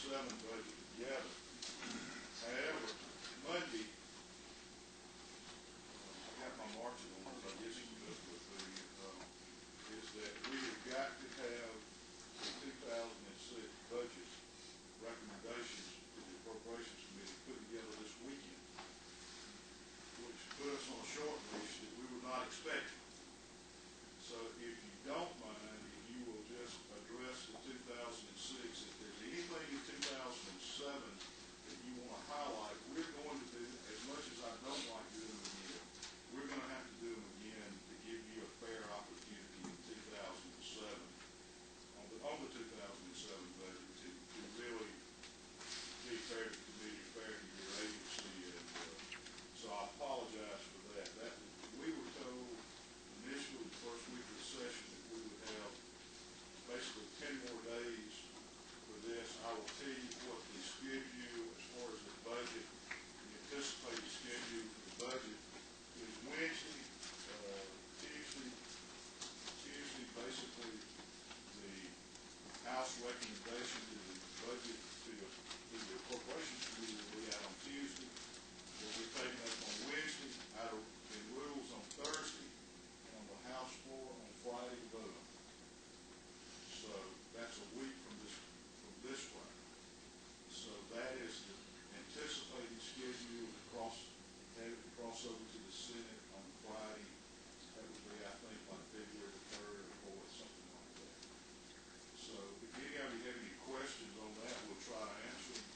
budget together. However, Monday, I got my marching orders, I guess you can just go through it, is that we have got to have the 2006 budget recommendations to the Appropriations Committee put together this weekend, which put us on a short leash that we were not expecting. So if you don't mind, if you will just address the 2006, if there's anything in 2007 that you want to highlight, we're going to do, as much as I don't like doing them again, we're going to have to do them again to give you a fair opportunity in 2007, on the 2007 budget, to really be fair to the committee, fair to your agency, and so I apologize for that. We were told initially the first week of the session that we would have basically 10 more days for this. I will tell you what the schedule as far as the budget, the anticipated schedule for the budget is Wednesday, Tuesday basically the House recommendation to the budget to the Appropriations Committee will be out on Tuesday. Will be taken up on Wednesday, out of in rules on Thursday, and on the House floor on Friday to vote on. So that's a week from this Friday. So that is the anticipated schedule to cross over to the Senate on Friday. That would be, I think, like February the 3rd or 4th, something like that. So if any of you have any questions on that, we'll try to answer them.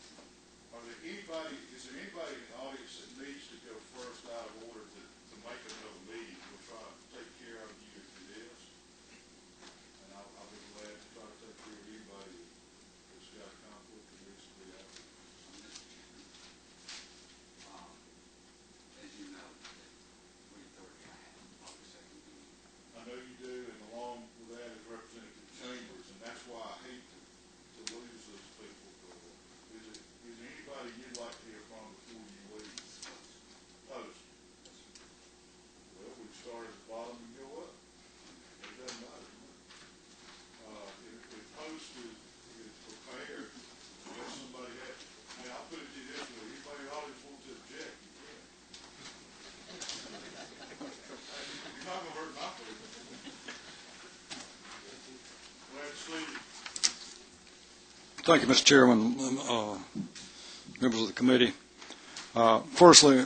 Is there anybody in the audience that needs to go first out of order to make another meeting? We'll try to take care of you if it is. And I'll be glad to try to take care of anybody that's got a conflict that needs to be out there. As you know, we authority I have public sector meeting. I know you do, and along with that is Representative Chambers, and that's why I hate to lose those people. Is there anybody you'd like to hear from before you leave? Post. Well, we start at the bottom and go up. It doesn't matter. If Post is prepared, if somebody has, hey, I'll put it to you this way, anybody in the audience wants to object, you can. You're not going to hurt my feelings. Glad to see you. Thank you, Mr. Chairman, members of the committee. Firstly,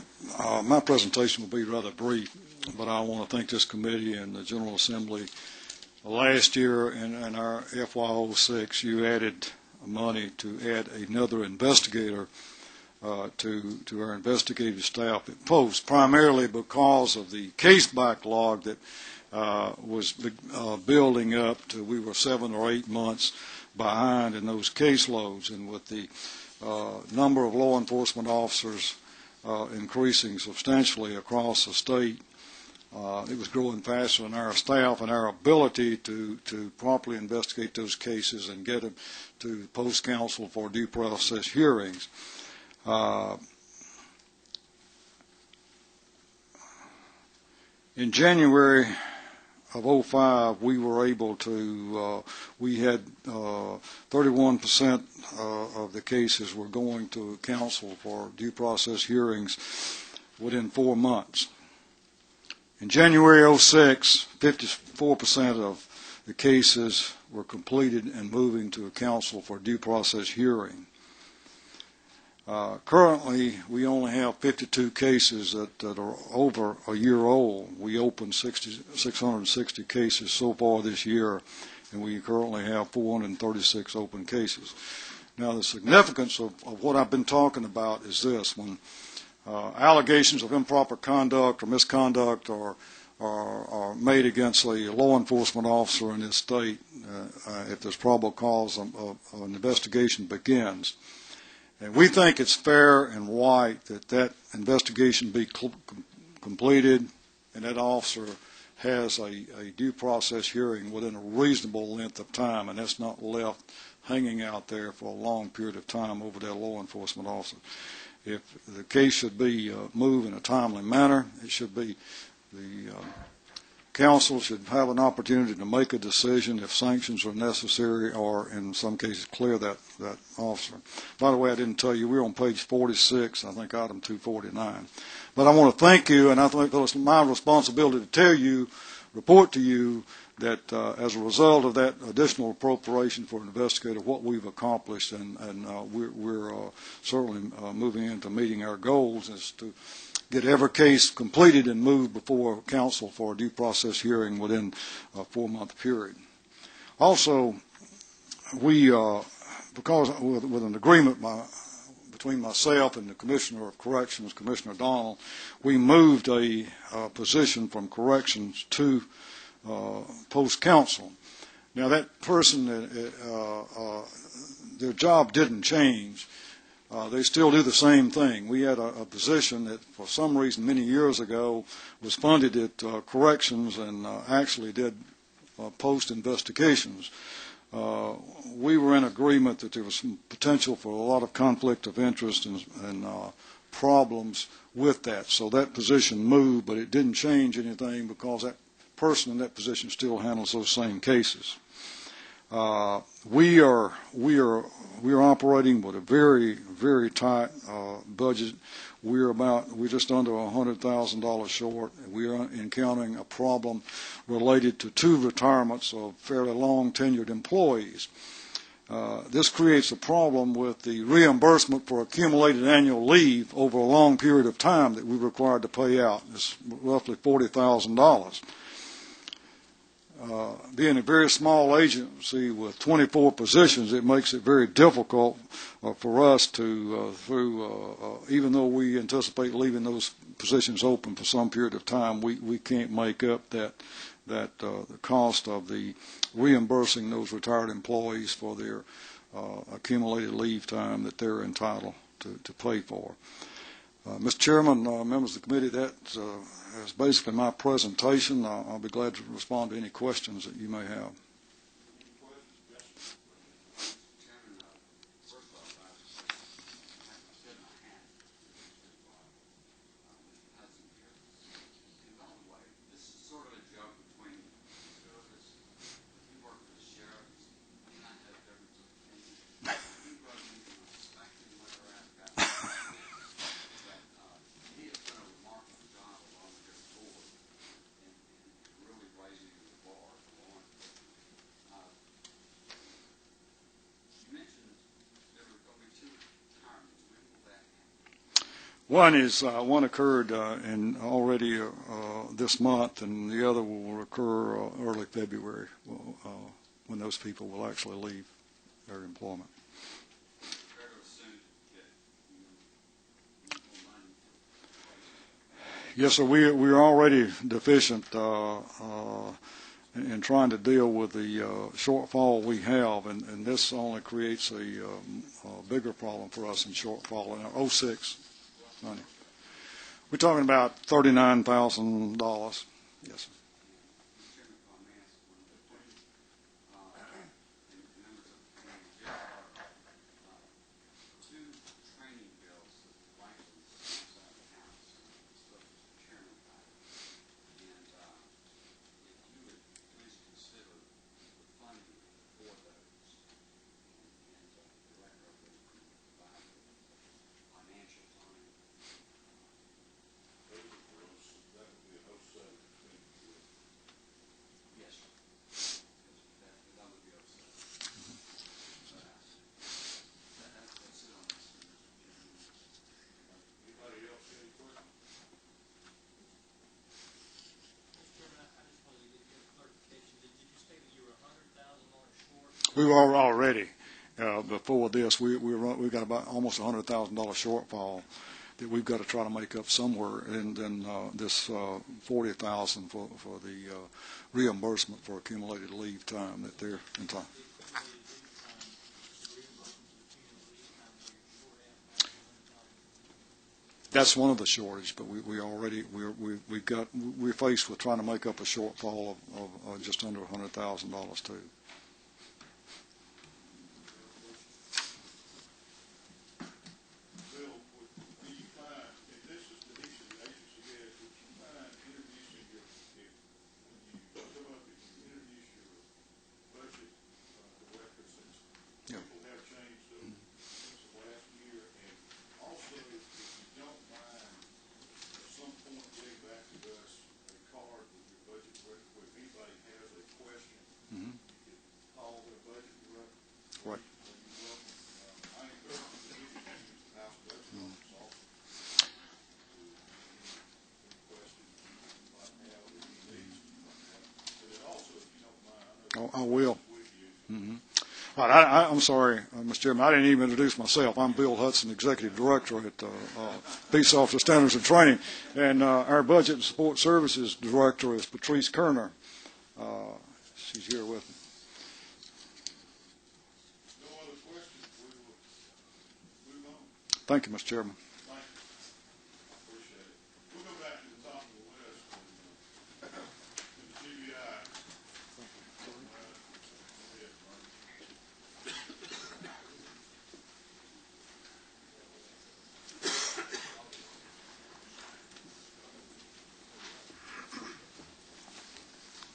my presentation will be rather brief, but I want to thank this committee and the General Assembly. Last year in our FY06, you added money to add another investigator to our investigative staff at Post, primarily because of the case backlog that was building up to, we were 7 or 8 months behind in those caseloads, and with the number of law enforcement officers increasing substantially across the state, it was growing faster than our staff and our ability to properly investigate those cases and get them to Post Counsel for due process hearings. In January of 05, we were able to, we had 31% of the cases were going to counsel for due process hearings within 4 months. In January 06, 54% of the cases were completed and moving to a counsel for due process hearing. Currently, we only have 52 cases that are over a year old. We opened 660 cases so far this year, and we currently have 436 open cases. Now, the significance of what I've been talking about is this. When allegations of improper conduct or misconduct are made against a law enforcement officer in this state, if there's probable cause, an investigation begins. And we think it's fair and right that investigation be completed and that officer has a due process hearing within a reasonable length of time, and that's not left hanging out there for a long period of time over that law enforcement officer. If the case should be moved in a timely manner, it should be the council should have an opportunity to make a decision if sanctions are necessary, or in some cases clear that officer. By the way, I didn't tell you, we're on page 46, I think item 249. But I want to thank you, and I think it's my responsibility to tell you, report to you, that as a result of that additional appropriation for an investigator, what we've accomplished, and we're certainly moving into meeting our goals, is to get every case completed and moved before council for a due process hearing within a 4-month period. Also, we, because with an agreement between myself and the Commissioner of Corrections, Commissioner Donald, we moved a position from corrections to post counsel. Now that person, their job didn't change. They still do the same thing. We had a position that for some reason many years ago was funded at corrections and actually did post investigations. We were in agreement that there was some potential for a lot of conflict of interest and problems with that. So that position moved, but it didn't change anything because that person in that position still handles those same cases. We are operating with a very, very tight budget. We're just under $100,000 short. We are encountering a problem related to 2 retirements of fairly long tenured employees. This creates a problem with the reimbursement for accumulated annual leave over a long period of time that we're required to pay out. It's roughly $40,000. Being a very small agency with 24 positions, it makes it very difficult for us to, even though we anticipate leaving those positions open for some period of time, we can't make up the cost of the reimbursing those retired employees for their accumulated leave time that they're entitled to pay for. Mr. Chairman, members of the committee, that is basically my presentation. I'll be glad to respond to any questions that you may have. One occurred already this month, and the other will occur early February when those people will actually leave their employment. Yes, sir. We're already deficient in trying to deal with the shortfall we have, and this only creates a bigger problem for us in shortfall in our 06 money. We're talking about $39,000. Yes, sir. We were already, before this, we've got about almost $100,000 shortfall that we've got to try to make up somewhere, and then this $40,000 for the reimbursement for accumulated leave time that they're entitled. That's one of the shortage, but we're faced with trying to make up a shortfall of just under $100,000 too. Yeah. People have changed since the last year, and also, if you don't mind, at some point getting back to us a card with your budget director, where if anybody has a question, Mhm. you can call their budget director. Right. So you're welcome. I encourage you to use the house budget office also. Any questions you might have, or any needs you might have. But then also, if you don't mind, I know I will. with you. Mhm. All right, I'm sorry, Mr. Chairman, I didn't even introduce myself. I'm Bill Hudson, Executive Director at Peace Officer Standards and Training, and our Budget and Support Services Director is Patrice Kerner. She's here with me. No other questions, we will move on. Thank you, Mr. Chairman. Thank you. Appreciate it. We'll go back to the top of the list and to the GBI. Go ahead, Mark.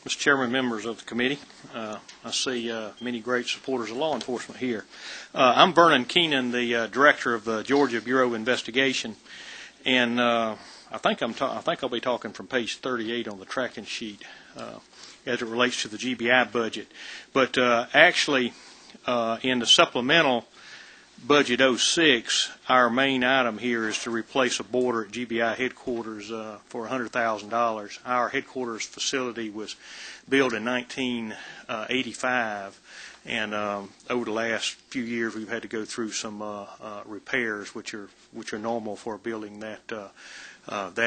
Mr. Chairman, members of the committee, I see many great supporters of law enforcement here. I'm Vernon Keenan, the director of the Georgia Bureau of Investigation, and I think I'll be talking from page 38 on the tracking sheet as it relates to the GBI budget. But actually, in the supplemental budget 06, our main item here is to replace a boarder at GBI headquarters for $100,000. Our headquarters facility was built in 1985, and over the last few years we've had to go through some repairs, which are normal for a building that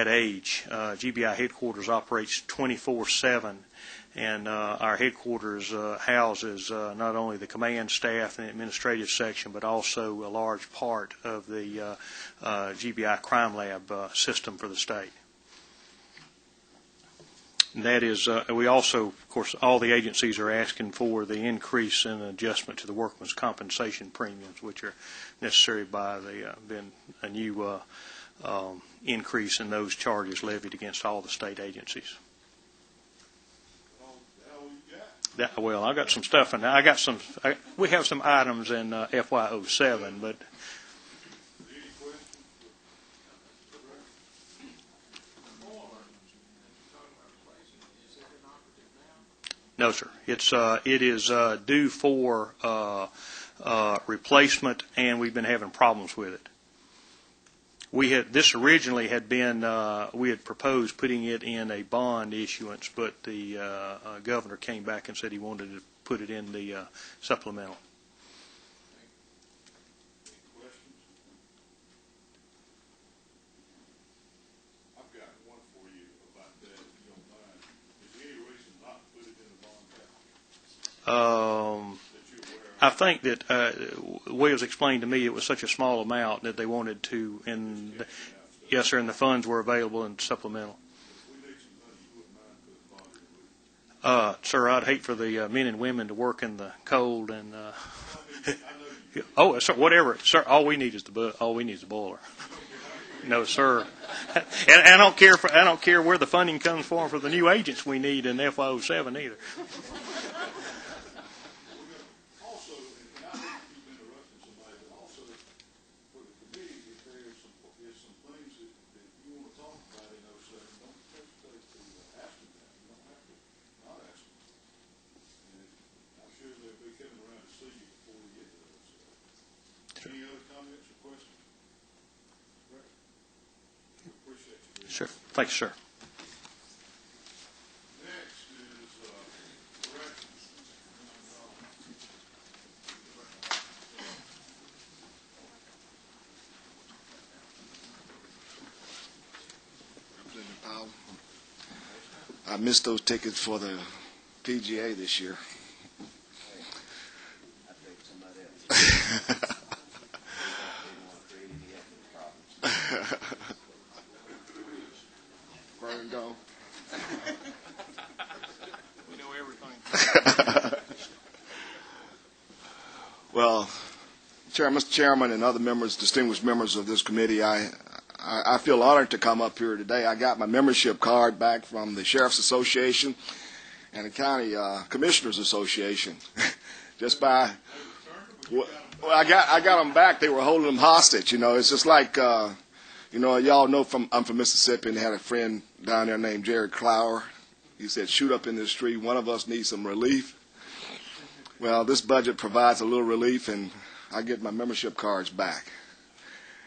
age. GBI headquarters operates 24/7. And our headquarters houses not only the command staff and administrative section, but also a large part of the GBI crime lab system for the state. And that is, we also, of course, all the agencies are asking for the increase in adjustment to the workman's compensation premiums, which are necessary by been a new increase in those charges levied against all the state agencies. Well, I got some stuff, and we have some items in FY07, but. No, sir. It is due for replacement, and we've been having problems with it. This originally had been, we had proposed putting it in a bond issuance, but the governor came back and said he wanted to put it in the supplemental. Any questions? I've got one for you about that, if you don't mind. Is there any reason not to put it in the bond package? I think that the way it was explained to me, it was such a small amount that they wanted to, and yes, sir, and the funds were available in supplemental. If we need some money, you wouldn't mind putting the bond in, would you? Sir, I'd hate for the men and women to work in the cold and. I know you. Oh, sir, whatever, sir. All we need is the boiler. No, sir. And I don't care where the funding comes from for the new agents we need in FY07 either. Also, and I don't keep interrupting somebody, but also for the committee, if there's some things that you want to talk about in those settings, don't hesitate to ask them that. You don't have to not ask them. And I'm sure they'll be coming around to see you before we get to those. Any other comments or questions? Great. We appreciate you. Sure. Thanks, sir. Next is corrections. Representative Powell. I missed those tickets for the PGA this year. I think somebody else. Burn gone. We know everything. Well, Mr. Chairman and other members, distinguished members of this committee, I feel honored to come up here today. I got my membership card back from the Sheriff's Association and the County Commissioners Association. Just by Well, I got them back. They were holding them hostage. You know, it's just like, y'all know I'm from Mississippi, and they had a friend down there named Jared Clower. He said, shoot up in the street. One of us needs some relief. Well, this budget provides a little relief, and I get my membership cards back.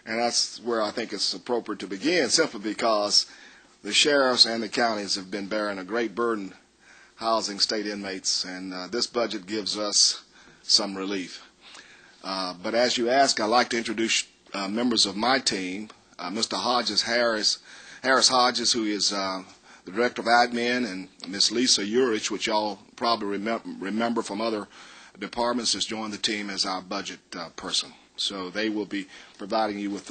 And that's where I think it's appropriate to begin, simply because the sheriffs and the counties have been bearing a great burden housing state inmates, and this budget gives us some relief. But as you ask, I'd like to introduce members of my team, Mr. Harris Hodges, who is the Director of Admin, and Ms. Lisa Urich, which y'all probably remember from other departments, has joined the team as our budget person. So they will be providing you with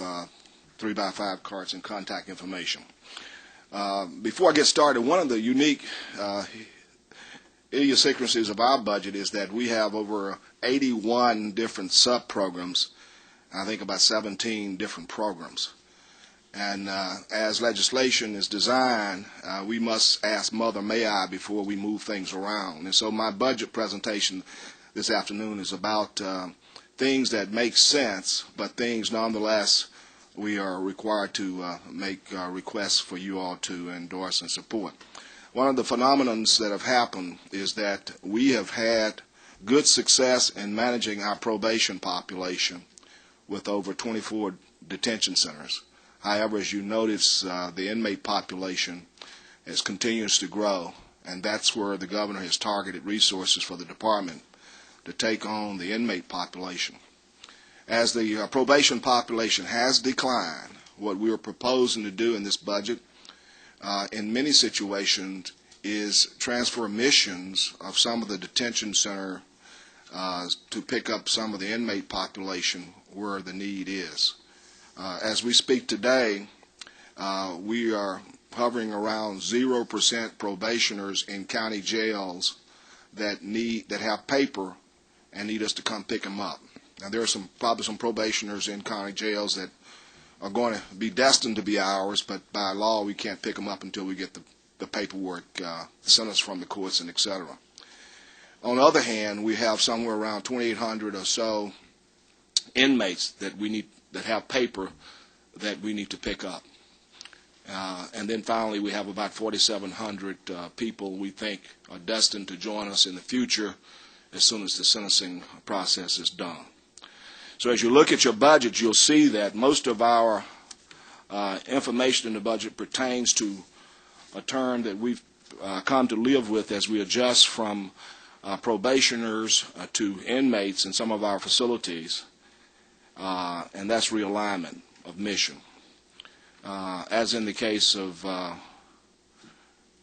3x5 cards and contact information. Before I get started, one of the unique idiosyncrasies of our budget is that we have over 81 different sub-programs, I think about 17 different programs. And as legislation is designed, we must ask Mother May I before we move things around. And so my budget presentation this afternoon is about things that make sense, but things nonetheless we are required to make requests for you all to endorse and support. One of the phenomenons that have happened is that we have had good success in managing our probation population with over 24 detention centers. However, as you notice, the inmate population continues to grow, and that's where the governor has targeted resources for the department to take on the inmate population. As the probation population has declined, what we are proposing to do in this budget in many situations is transfer missions of some of the detention center to pick up some of the inmate population where the need is. As we speak today, we are hovering around 0% probationers in county jails that have paper and need us to come pick them up. Now, there are probably some probationers in county jails that are going to be destined to be ours, but by law we can't pick them up until we get the paperwork, sent us from the courts, and et cetera. On the other hand, we have somewhere around 2,800 or so inmates that have paper that we need to pick up. And then finally, we have about 4,700 people we think are destined to join us in the future as soon as the sentencing process is done. So as you look at your budget, you'll see that most of our information in the budget pertains to a term that we've come to live with as we adjust from probationers to inmates in some of our facilities, and that's realignment of mission. As in the case of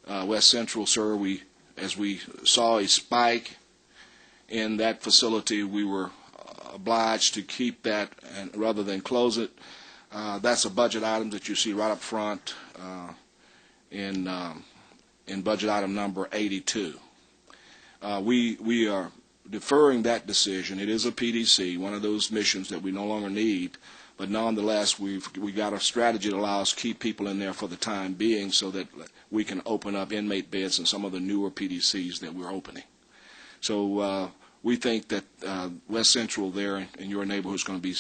West Central, sir, as we saw a spike in that facility, we were obliged to keep that rather than close it. That's a budget item that you see right up front in budget item number 82. We are deferring that decision. It is a PDC, one of those missions that we no longer need, but nonetheless we got a strategy that allows us to keep people in there for the time being so that we can open up inmate beds in some of the newer PDCs that we're opening. So we think that West Central there in your neighborhood is going to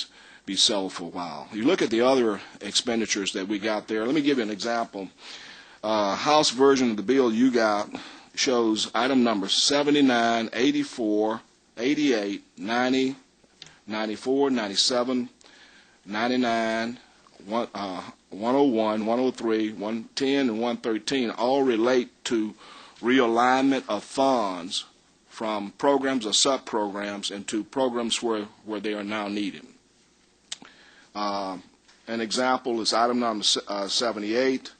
be settled for a while. You look at the other expenditures that we got there. Let me give you an example. House version of the bill you got shows item numbers 79, 84, 88, 90, 94, 97, 99, 101, 103, 110, and 113 all relate to realignment of funds from programs or sub-programs into programs where they are now needed. An example is item number 78,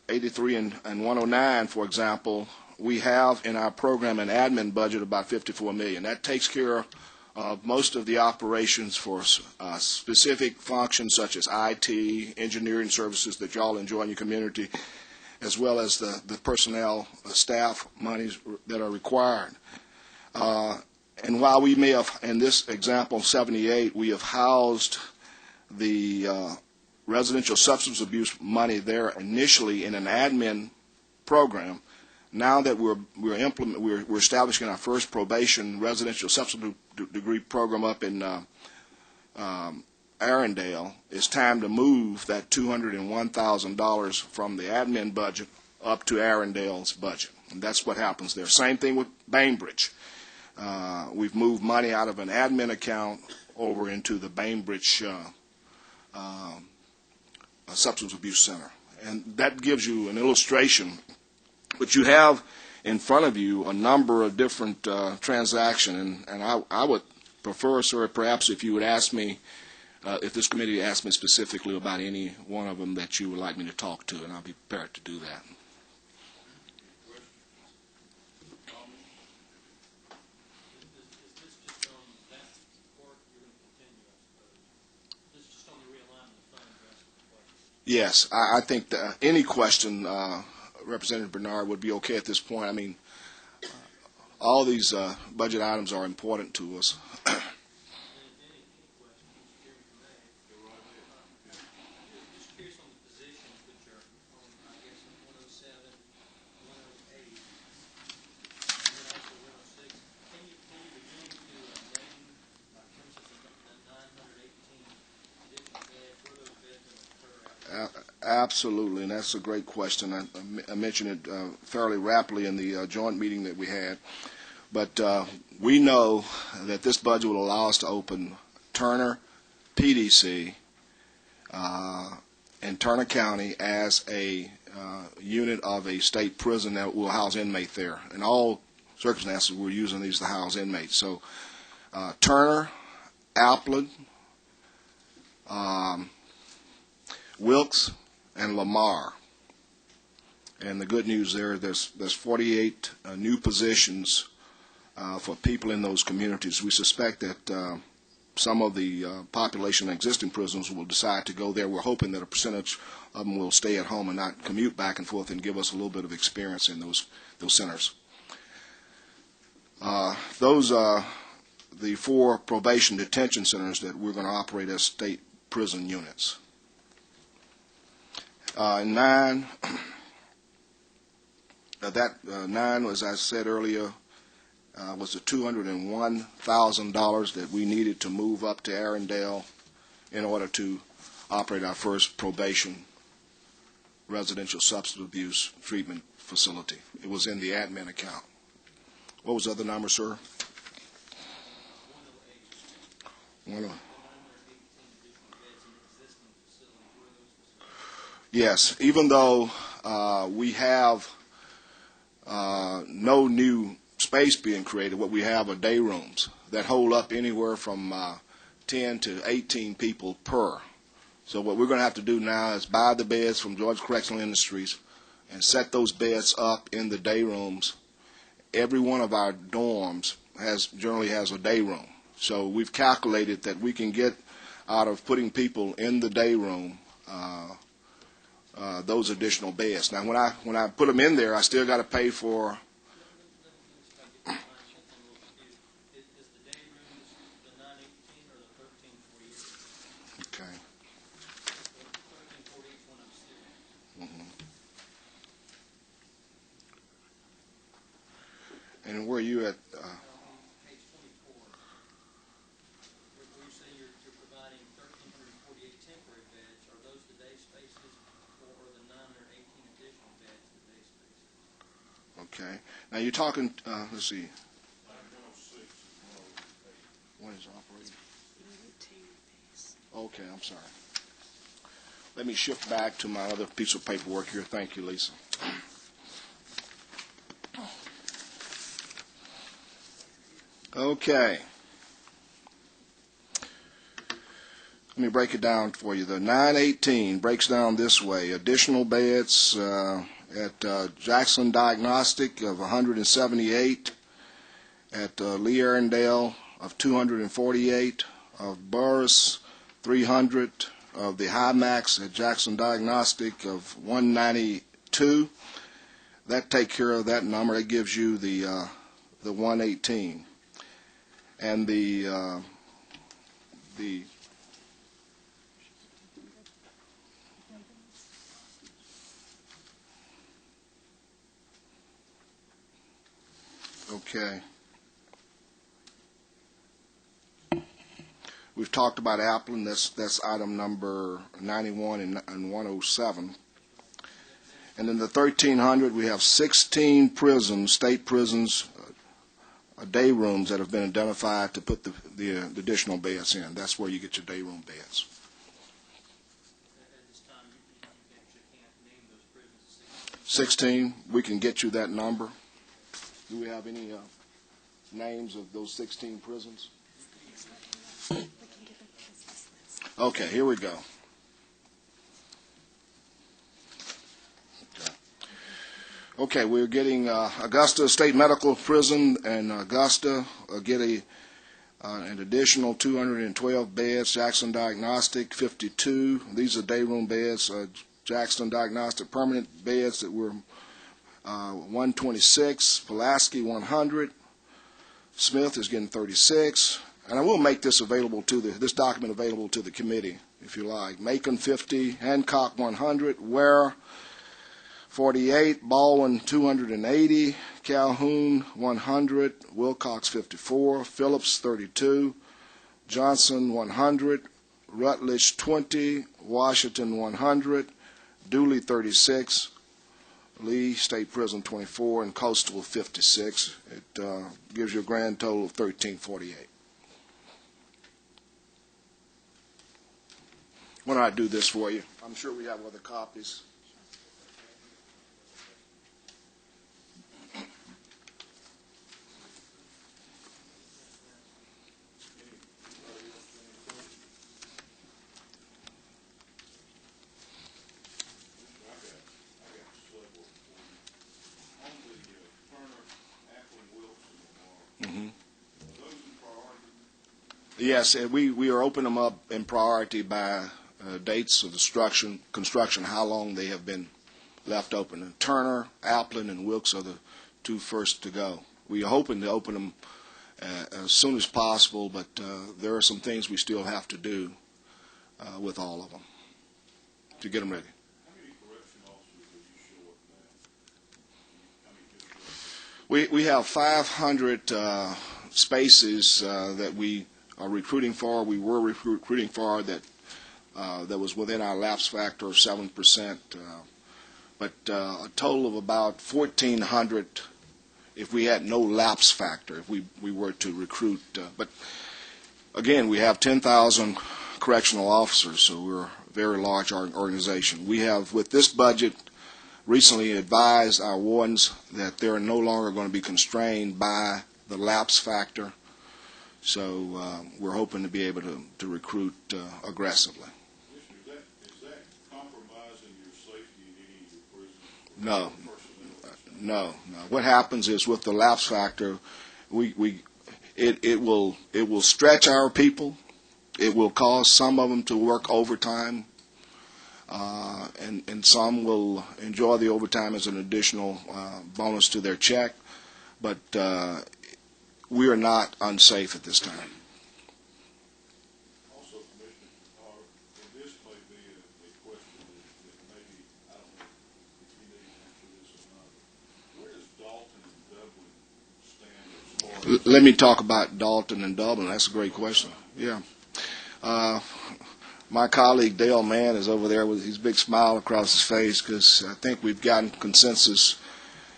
83, and 109, for example. We have in our program and admin budget about $54 million. That takes care of most of the operations for specific functions such as IT, engineering services that y'all enjoy in your community, as well as the personnel, staff monies that are required. And while we may have, in this example 78, we have housed the residential substance abuse money there initially in an admin program, now that we're establishing our first probation residential substitute degree program up in Arendelle, it's time to move that $201,000 from the admin budget up to Arendelle's budget. And that's what happens there. Same thing with Bainbridge. We've moved money out of an admin account over into the Bainbridge Substance Abuse Center. And that gives you an illustration. But you have in front of you a number of different transactions, and I would prefer, sir, perhaps if you would ask me, if this committee asked me specifically about any one of them that you would like me to talk to, and I'll be prepared to do that. Yes, I think that any question, Representative Bernard, would be okay at this point. I mean, all these budget items are important to us. Absolutely, and that's a great question. I mentioned it fairly rapidly in the joint meeting that we had. But we know that this budget will allow us to open Turner, PDC, and Turner County as a unit of a state prison that will house inmates there. In all circumstances, we're using these to house inmates. So Turner, Appleton, Wilkes, and Lamar. And the good news there's 48 new positions for people in those communities. We suspect that some of the population in existing prisons will decide to go there. We're hoping that a percentage of them will stay at home and not commute back and forth and give us a little bit of experience in those centers. Those are the 4 probation detention centers that we're going to operate as state prison units. 9 was, as I said earlier, was the $201,000 that we needed to move up to Arendelle in order to operate our first probation residential substance abuse treatment facility. It was in the admin account. What was the other number, sir? 108. Yes, even though we have no new space being created, what we have are day rooms that hold up anywhere from 10 to 18 people per. So what we're going to have to do now is buy the beds from Georgia Correctional Industries and set those beds up in the day rooms. Every one of our dorms generally has a day room. So we've calculated that we can get out of putting people in the day room those additional beds. Now, when I put them in there, I still got to pay for. Okay. And where are you at? Page 24. Where you say you're providing 1,348 temporary beds. Are those the day spaces, or the 918 additional beds the day spaces? Okay. Now you're talking. Let's see. What is operating? Okay, I'm sorry. Let me shift back to my other piece of paperwork here. Thank you, Lisa. Okay. Let me break it down for you. The 918 breaks down this way. Additional beds at Jackson Diagnostic of 178, at Lee Arendelle of 248, of Burris 300, of the High Max at Jackson Diagnostic of 192. That takes care of that number. That gives you the 118. And the Okay. We've talked about Appleton. That's item number 91 and 107. And in the 1,300, we have 16 prisons, state prisons, day rooms that have been identified to put the additional beds in. That's where you get your day room beds. At this time, you can't name those prisons. 16. We can get you that number. Do we have any names of those 16 prisons? Okay, here we go. Okay, we're getting Augusta State Medical Prison and Augusta get an additional 212 beds. Jackson Diagnostic, 52. These are day room beds. Jackson Diagnostic permanent beds that were 126. Pulaski, 100. Smith is getting 36. And I will make this available to this document available to the committee, if you like. Macon, 50. Hancock, 100. Ware, 48, Baldwin 280, Calhoun 100, Wilcox 54, Phillips 32, Johnson 100, Rutledge 20, Washington 100, Dooley 36, Lee State Prison 24, and Coastal 56. It gives you a grand total of 1,348. Why don't I do this for you? I'm sure we have other copies. Yes, we are opening them up in priority by dates of construction, how long they have been left open. And Turner, Appleton, and Wilkes are the two first to go. We are hoping to open them as soon as possible, but there are some things we still have to do with all of them to get them ready. How many correction officers did you show up now? We have 500 spaces that we are recruiting for. We were recruiting for that was within our lapse factor of 7%, but a total of about 1,400 if we had no lapse factor, if we were to recruit. But again, we have 10,000 correctional officers, so we're a very large organization. We have, with this budget, recently advised our wardens that they're no longer going to be constrained by the lapse factor. So we're hoping to be able to recruit aggressively. Is that compromising your safety in any of your prisons? No. What happens is with the lapse factor, it will stretch our people. It will cause some of them to work overtime, and some will enjoy the overtime as an additional bonus to their check. But we are not unsafe at this time. Also, Commissioner, and this may be a question that maybe, I don't know if you need to answer this or not. Where does Dalton and Dublin stand as far as... Let me talk about Dalton and Dublin. That's a great question. Yeah. My colleague Dale Mann is over there with his big smile across his face because I think we've gotten consensus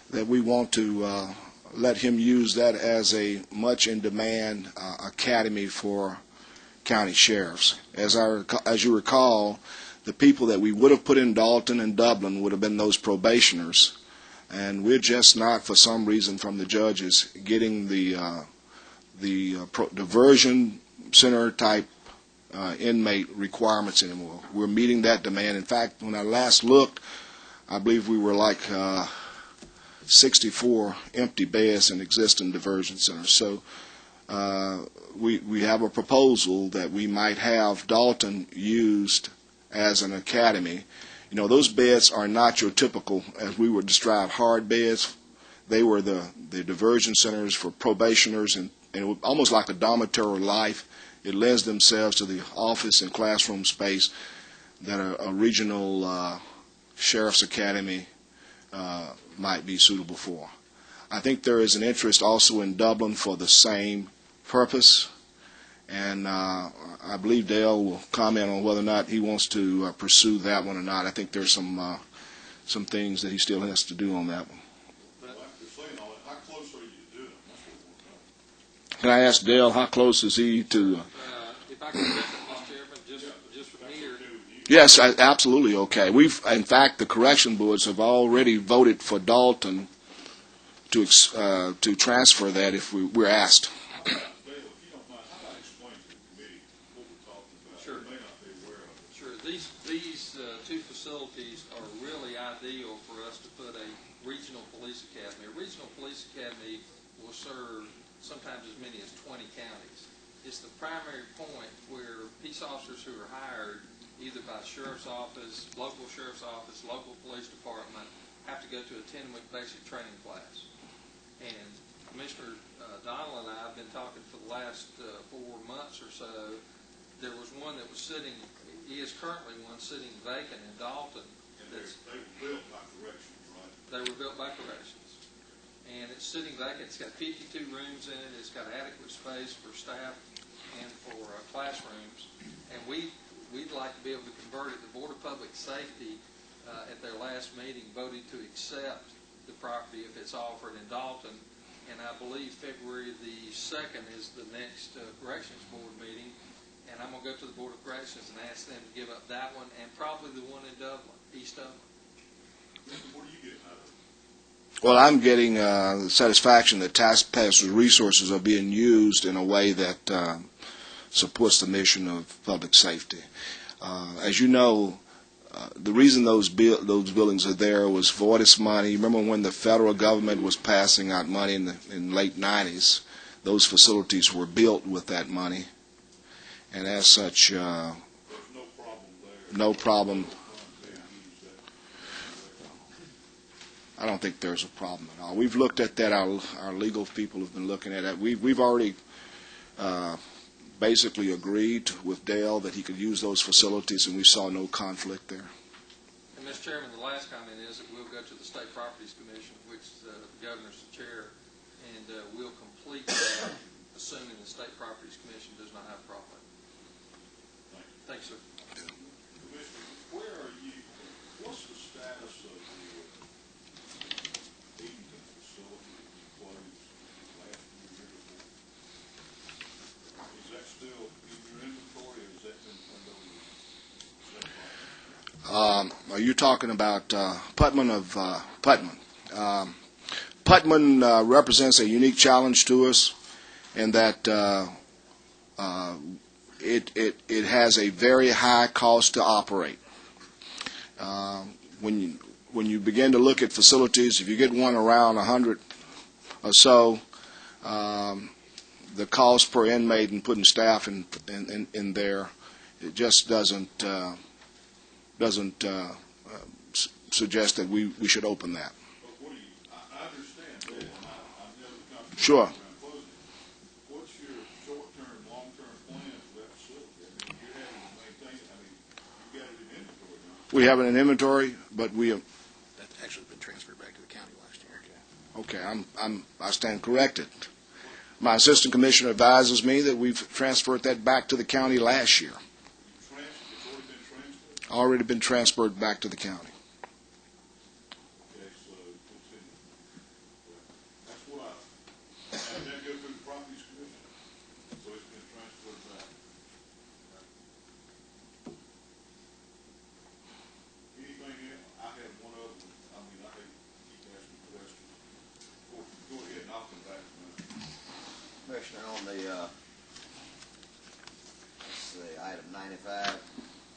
that we want to let him use that as a much in demand academy for county sheriffs. As you recall, the people that we would have put in Dalton and Dublin would have been those probationers, and we're just not, for some reason from the judges, getting the diversion center type inmate requirements anymore. We're meeting that demand. In fact, when I last looked, I believe we were like 64 empty beds in existing diversion centers. So we have a proposal that we might have Dalton used as an academy. You know, those beds are not your typical, as we would describe, hard beds. They were the diversion centers for probationers, and it was almost like a dormitory life. It lends themselves to the office and classroom space that a regional sheriff's academy might be suitable for. I think there is an interest also in Dublin for the same purpose, and I believe Dale will comment on whether or not he wants to pursue that one or not. I think there's some things that he still has to do on that one. Well, after saying all that, how close are you to doing it? That's what we're doing. Can I ask Dale, how close is he to? If I can address it, Mr. Chairman, just from here. Yes, absolutely okay. In fact, the correction boards have already voted for Dalton to transfer that if we're asked. Dale, if you don't mind, how about explain to the committee what we're talking about? Sure. They may not be aware of it. Sure, these two facilities are really ideal for us to put a regional police academy. A regional police academy will serve sometimes as many as 20 counties. It's the primary point where peace officers who are hired either by the sheriff's office, local police department, have to go to a 10-week basic training class. And Commissioner Donald and I have been talking for the last 4 months or so. There was one that was sitting, he is currently one sitting vacant in Dalton. And they were built by corrections, right? They were built by corrections. And it's sitting vacant. It's got 52 rooms in it. It's got adequate space for staff and for classrooms. And we'd like to be able to convert it. The Board of Public Safety at their last meeting voted to accept the property if it's offered in Dalton. And I believe February the 2nd is the next Corrections Board meeting. And I'm going to go to the Board of Corrections and ask them to give up that one and probably the one in Dublin, East Dublin. What are you getting out of it? Well, I'm getting the satisfaction that taxpayers' resources are being used in a way that supports the mission of public safety. As you know, the reason those buildings are there was Fortis money. Remember when the federal government was passing out money in the late 90s? Those facilities were built with that money, and as such, There's no problem there. no problem. They use that. I don't think there's a problem at all. We've looked at that. Our legal people have been looking at it. We've already basically agreed with Dale that he could use those facilities, and we saw no conflict there. And Mr. Chairman, the last comment is that we'll go to the State Properties Commission, which the governor's the chair, and we'll complete that, assuming the State Properties Commission does not have a problem. Thanks, sir. Commissioner, where are you, what's the status of the Eaton facility that you closed last year before? Is that still in your inventory, or has that been turned over to the Are you talking about Putman of Putman? Putman represents a unique challenge to us in that it has a very high cost to operate. When you begin to look at facilities, if you get one around 100 or so, the cost per inmate and putting staff in there, it just doesn't suggest that we should open that. But what do you, I understand, Bill, and I know the company. Sure. What's your short-term, long-term plan for that facility? I mean, you're having to maintain it. I mean, you got it in inventory now. We have it in inventory, but we have, That's actually been transferred back to the county last year. okay, I stand corrected. My assistant commissioner advises me that we've transferred that back to the county last year. It's already been transferred? Already been transferred back to the county. Okay, so it's in, that's what and that go through the Properties Commission? So it's been transferred back. Anything else? I have one other one. I mean, I hate to keep asking questions. Go ahead and I'll come back to that. Commissioner, on the, item 95,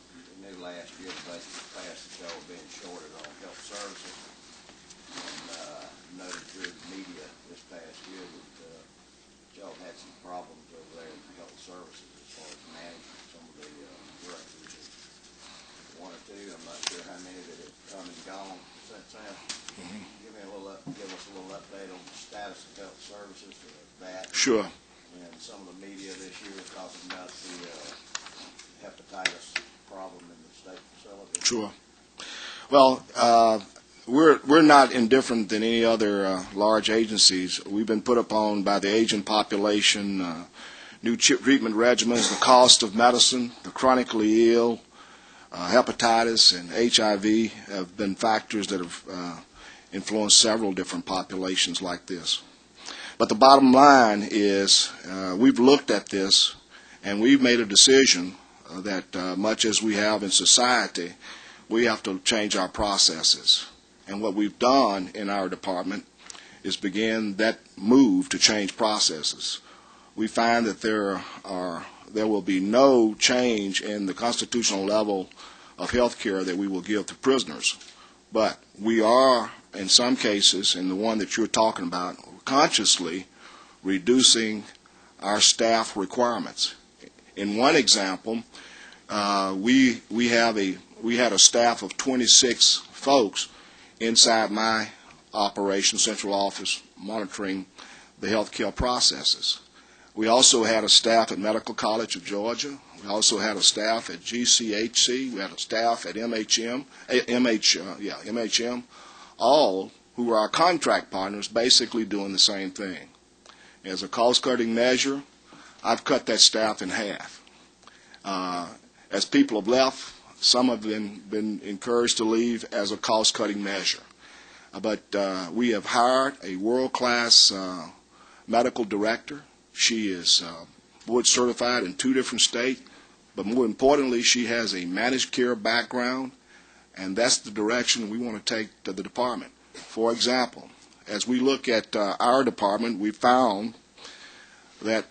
we knew last year the budget was passed that y'all were being shorted on health services. And noted through the media this past year that y'all had some problems over there in health services as far as management. Some of the directors, one or two, I'm not sure how many that have come and gone since then. Give us a little update on the status of health services, that. Sure. And some of the media this year is talking about the hepatitis problem in the state facility. Sure. Well, we're not indifferent than any other large agencies. We've been put upon by the aging population, new treatment regimens, the cost of medicine, the chronically ill, hepatitis and HIV have been factors that have influenced several different populations like this. But the bottom line is we've looked at this and we've made a decision that much as we have in society, we have to change our processes. And what we've done in our department is begin that move to change processes. We find that there will be no change in the constitutional level of health care that we will give to prisoners. But we are, in some cases, in the one that you're talking about, consciously reducing our staff requirements. In one example, we had a staff of 26 folks inside my operation central office monitoring the health care processes. We also had a staff at Medical College of Georgia. We also had a staff at GCHC. We had a staff at MHM, all who were our contract partners, basically doing the same thing. As a cost-cutting measure, I've cut that staff in half. As people have left, some have been encouraged to leave as a cost-cutting measure. But we have hired a world-class medical director. She is board certified in 2 different states, but more importantly, she has a managed care background, and that's the direction we want to take to the department. For example, as we look at our department, we found that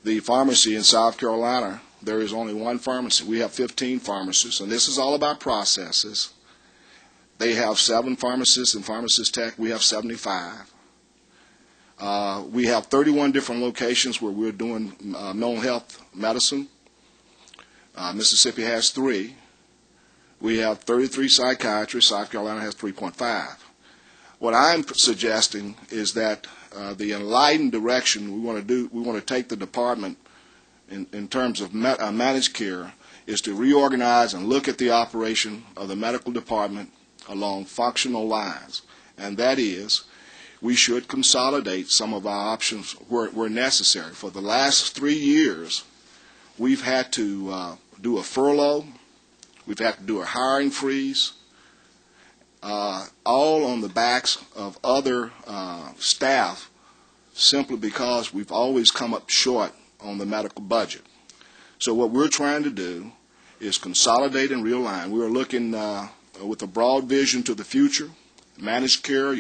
the pharmacy in South Carolina, there is only one pharmacy. We have 15 pharmacists, and this is all about processes. They have 7 pharmacists and pharmacist tech. We have 75. We have 31 different locations where we're doing mental health medicine. Mississippi has 3. We have 33 psychiatrists. South Carolina has 3.5. What I'm suggesting is that the enlightened direction we want to take the department in terms of managed care is to reorganize and look at the operation of the medical department along functional lines. And that is, we should consolidate some of our options where necessary. For the last 3 years, we've had to do a furlough. We've had to do a hiring freeze, all on the backs of other staff, simply because we've always come up short on the medical budget. So what we're trying to do is consolidate and realign. We're looking with a broad vision to the future. Managed care,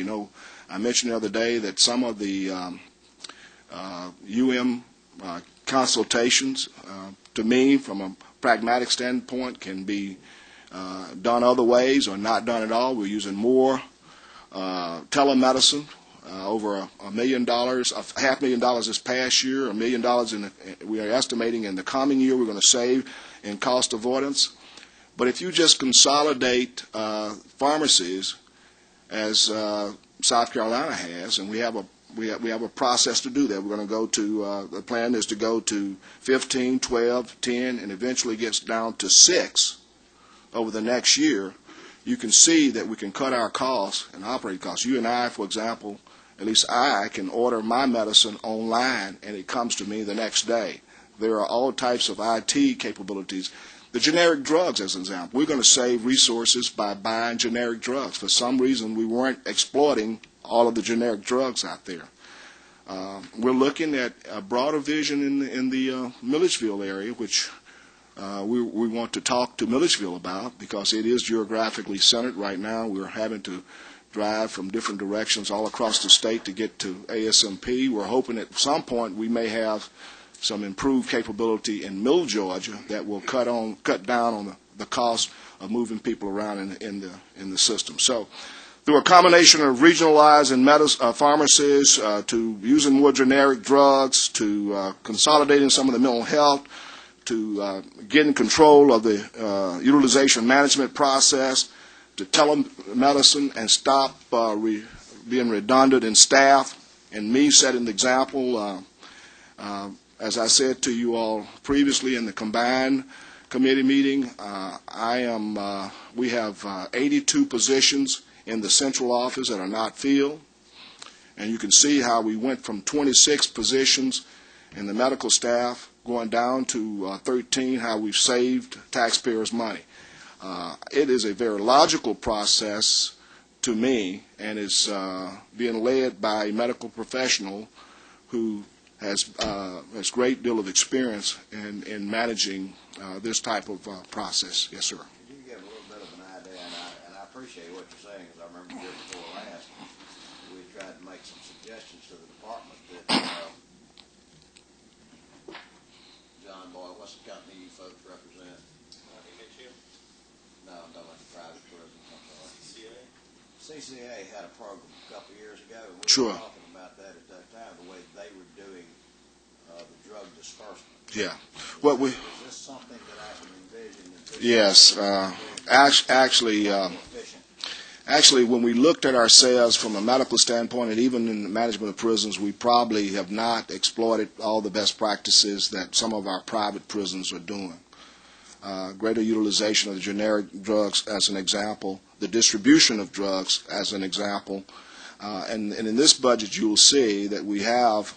I mentioned the other day that some of the consultations, to me, from a pragmatic standpoint, can be done other ways or not done at all. We're using more telemedicine, over $1 million, $500,000 this past year, $1 million we are estimating in the coming year we're going to save in cost avoidance. But if you just consolidate pharmacies, as South Carolina has, and we have a process to do that. We're going to go to the plan is to go to 15, 12, 10, and eventually gets down to 6 over the next year. You can see that we can cut our costs and operating costs. You and I, for example, at least I can order my medicine online, and it comes to me the next day. There are all types of IT capabilities. The generic drugs, as an example, we're going to save resources by buying generic drugs. For some reason, we weren't exploiting all of the generic drugs out there. We're looking at a broader vision in the Milledgeville area, which we want to talk to Milledgeville about because it is geographically centered right now. We're having to drive from different directions all across the state to get to ASMP. We're hoping at some point we may have some improved capability in Mill, Georgia, that will cut down on the cost of moving people around in the system. So, through a combination of regionalizing pharmacies, to using more generic drugs, to consolidating some of the mental health, to getting control of the utilization management process, to telemedicine and stop being redundant in staff, and me setting the example. As I said to you all previously in the combined committee meeting, we have 82 positions in the central office that are not filled. And you can see how we went from 26 positions in the medical staff going down to 13, how we've saved taxpayers' money. It is a very logical process to me, and it's being led by a medical professional who has great deal of experience in managing this type of process. Yes, sir. Could you give a little bit of an idea, and I appreciate what you're saying, because I remember the year before last, we tried to make some suggestions to the department that, John Boyle, what's the company you folks represent? No, I'm talking about the private prison. CCA had a program a couple of years ago, and we Sure. were talking about that at that time, the way they were doing the drug disbursement. Yeah. What we Is this something that I can envision? Yes. Actually, when we looked at ourselves from a medical standpoint, and even in the management of prisons, we probably have not exploited all the best practices that some of our private prisons are doing. Greater utilization of the generic drugs, as an example, the distribution of drugs, as an example. And in this budget, you will see that we have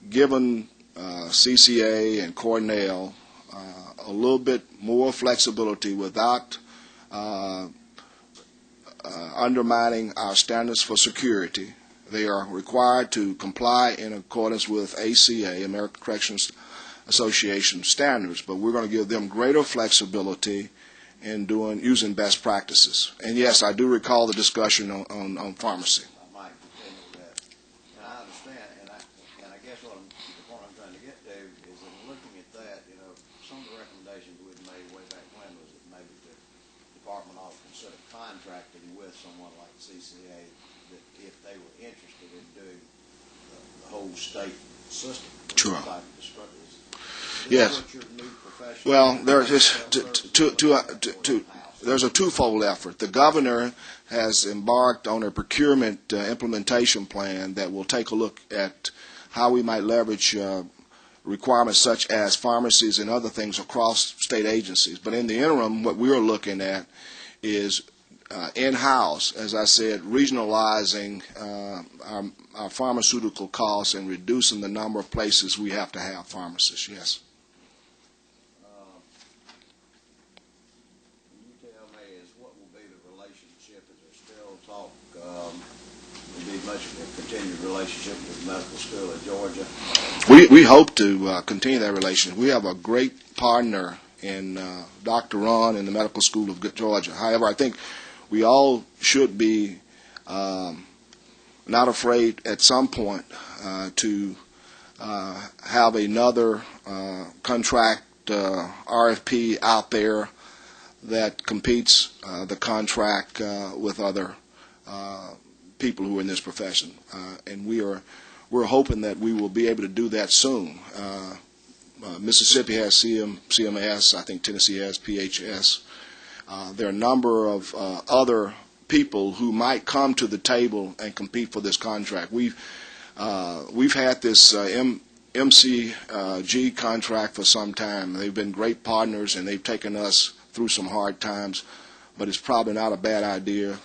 given CCA and Cornell a little bit more flexibility without undermining our standards for security. They are required to comply in accordance with ACA, American Corrections Association standards, but we're going to give them greater flexibility in using best practices. And yes, I do recall the discussion on pharmacy. I might continue with that. And I understand, and I guess the point I'm trying to get to is in looking at that, some of the recommendations we'd made way back when was that maybe the department ought to consider contracting with someone like CCA, that if they were interested in doing the whole state system. Sure. Type of discoveries. Yes. Well, there's a twofold effort. The governor has embarked on a procurement implementation plan that will take a look at how we might leverage requirements such as pharmacies and other things across state agencies. But in the interim, what we're looking at is in-house, as I said, regionalizing our pharmaceutical costs and reducing the number of places we have to have pharmacists. Yes. Can you tell me what will be the relationship? Is there still talk? Will be much of a continued relationship with the medical school of Georgia? We hope to continue that relationship. We have a great partner in Dr. Ron in the medical school of Georgia. However, I think we all should be not afraid at some point to have another contract RFP out there that competes the contract with other people who are in this profession. And we're hoping that we will be able to do that soon. Mississippi has CMS, I think Tennessee has PHS. There are a number of other people who might come to the table and compete for this contract. We've had this MCG contract for some time. They've been great partners, and they've taken us through some hard times. But it's probably not a bad idea